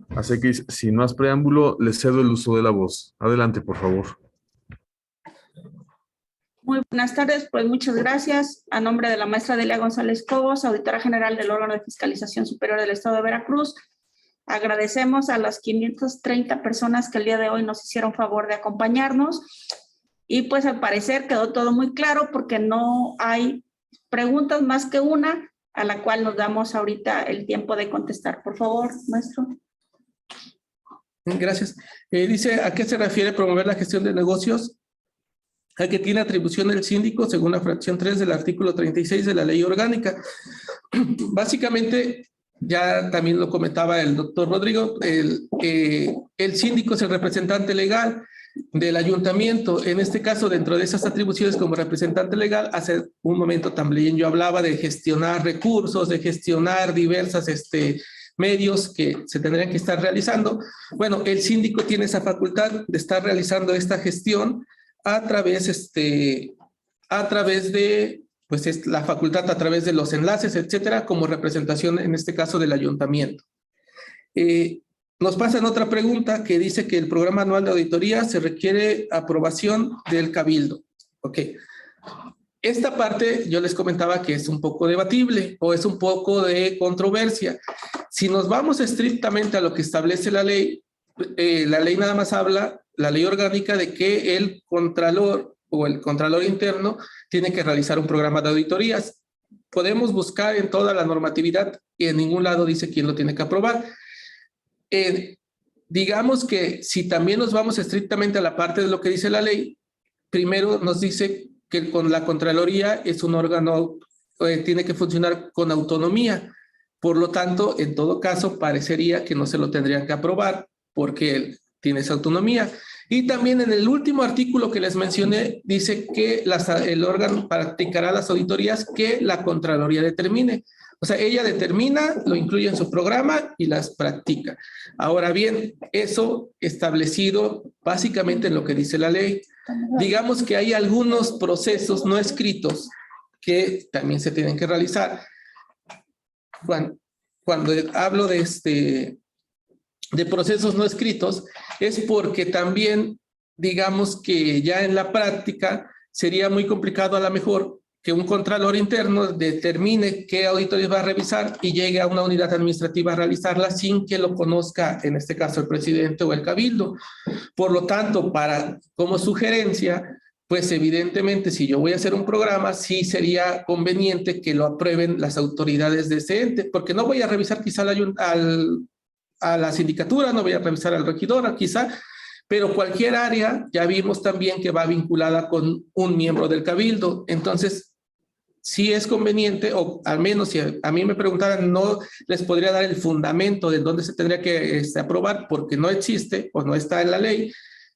Así que, sin más preámbulo, les cedo el uso de la voz. Adelante, por favor. Muy buenas tardes, pues muchas gracias. A nombre de la maestra Delia González Cobos, auditora general del órgano de fiscalización superior del Estado de Veracruz, agradecemos a las 530 personas que el día de hoy nos hicieron favor de acompañarnos. Y pues al parecer quedó todo muy claro porque no hay preguntas más que una a la cual nos damos ahorita el tiempo de contestar. Por favor, maestro. Gracias. Dice, ¿a qué se refiere promover la gestión de negocios? A que tiene atribución el síndico según la fracción 3 del artículo 36 de la ley orgánica. Básicamente, ya también lo comentaba el doctor Rodrigo, el síndico es el representante legal del ayuntamiento. En este caso, dentro de esas atribuciones como representante legal, hace un momento también yo hablaba de gestionar recursos, de gestionar diversas medios que se tendrían que estar realizando. Bueno, el síndico tiene esa facultad de estar realizando esta gestión a través de, pues es la facultad a través de los enlaces, etcétera, como representación en este caso del ayuntamiento. Nos pasan otra pregunta que dice que el programa anual de auditoría se requiere aprobación del cabildo. Ok. Esta parte yo les comentaba que es un poco debatible o es un poco de controversia. Si nos vamos estrictamente a lo que establece la ley nada más habla, la ley orgánica, de que el contralor o el contralor interno tiene que realizar un programa de auditorías. Podemos buscar en toda la normatividad y en ningún lado dice quién lo tiene que aprobar. Digamos que si también nos vamos estrictamente a la parte de lo que dice la ley, primero nos dice que con la Contraloría es un órgano, tiene que funcionar con autonomía. Por lo tanto, en todo caso, parecería que no se lo tendrían que aprobar porque él tiene esa autonomía. Y también en el último artículo que les mencioné, dice que el órgano practicará las auditorías que la Contraloría determine. O sea, ella determina, lo incluye en su programa y las practica. Ahora bien, eso establecido básicamente en lo que dice la ley. Digamos que hay algunos procesos no escritos que también se tienen que realizar. Cuando hablo de procesos no escritos, es porque también, digamos que ya en la práctica sería muy complicado a lo mejor que un contralor interno determine qué auditorías va a revisar y llegue a una unidad administrativa a realizarla sin que lo conozca, en este caso, el presidente o el cabildo. Por lo tanto, como sugerencia, pues evidentemente si yo voy a hacer un programa, sí sería conveniente que lo aprueben las autoridades de ese ente, porque no voy a revisar quizá a la sindicatura, no voy a revisar al regidor quizá, pero cualquier área ya vimos también que va vinculada con un miembro del cabildo. Entonces, sí es conveniente, o al menos si a mí me preguntaran, no les podría dar el fundamento de dónde se tendría que aprobar, porque no existe o no está en la ley,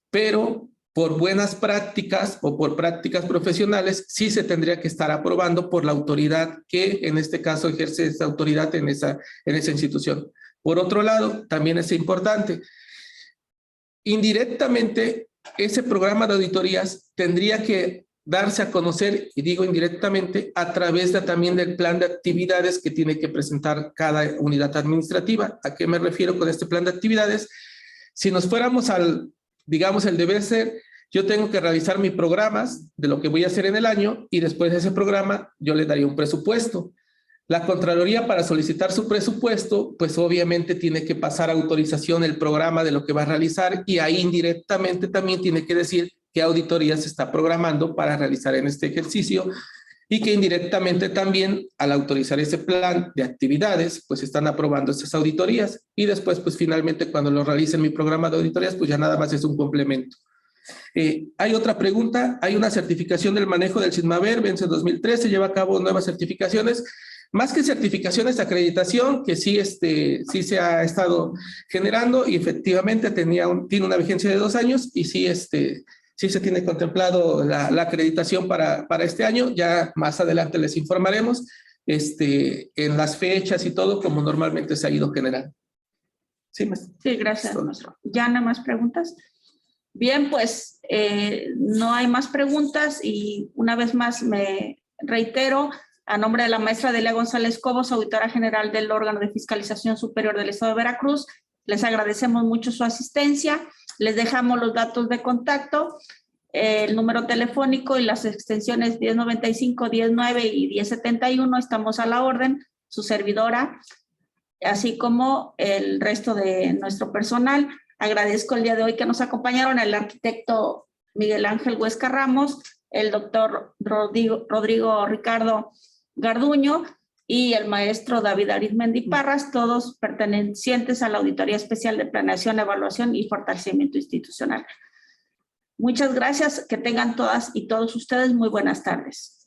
pero por buenas prácticas o por prácticas profesionales, sí se tendría que estar aprobando por la autoridad que en este caso ejerce esa autoridad en esa institución. Por otro lado, también es importante, indirectamente, ese programa de auditorías tendría que darse a conocer, y digo indirectamente, a través también del plan de actividades que tiene que presentar cada unidad administrativa. ¿A qué me refiero con este plan de actividades? Si nos fuéramos digamos, el deber ser, yo tengo que realizar mis programas de lo que voy a hacer en el año y después de ese programa yo le daría un presupuesto. La Contraloría, para solicitar su presupuesto, pues obviamente tiene que pasar autorización el programa de lo que va a realizar y ahí indirectamente también tiene que decir qué auditoría se está programando para realizar en este ejercicio y que indirectamente también al autorizar ese plan de actividades, pues están aprobando esas auditorías y después pues finalmente cuando lo realicen mi programa de auditorías, pues ya nada más es un complemento. Hay otra pregunta, hay una certificación del manejo del SISMAVER, vence en 2013, lleva a cabo nuevas certificaciones. Más que certificaciones, acreditación, que sí, sí se ha estado generando y efectivamente tiene una vigencia de 2 años y sí, sí se tiene contemplado la acreditación para este año. Ya más adelante les informaremos en las fechas y todo, como normalmente se ha ido generando. Sí, sí, gracias, maestro. ¿Ya no más preguntas? Bien, pues no hay más preguntas y una vez más me reitero, a nombre de la maestra Delia González Cobos, auditora general del órgano de fiscalización superior del Estado de Veracruz, les agradecemos mucho su asistencia. Les dejamos los datos de contacto, el número telefónico y las extensiones 1095, 109 y 1071. Estamos a la orden, su servidora, así como el resto de nuestro personal. Agradezco el día de hoy que nos acompañaron el arquitecto Miguel Ángel Huesca Ramos, el doctor Rodrigo Ricardo Garduño y el maestro David Arizmendi Parras, todos pertenecientes a la Auditoría Especial de Planeación, Evaluación y Fortalecimiento Institucional. Muchas gracias, que tengan todas y todos ustedes muy buenas tardes.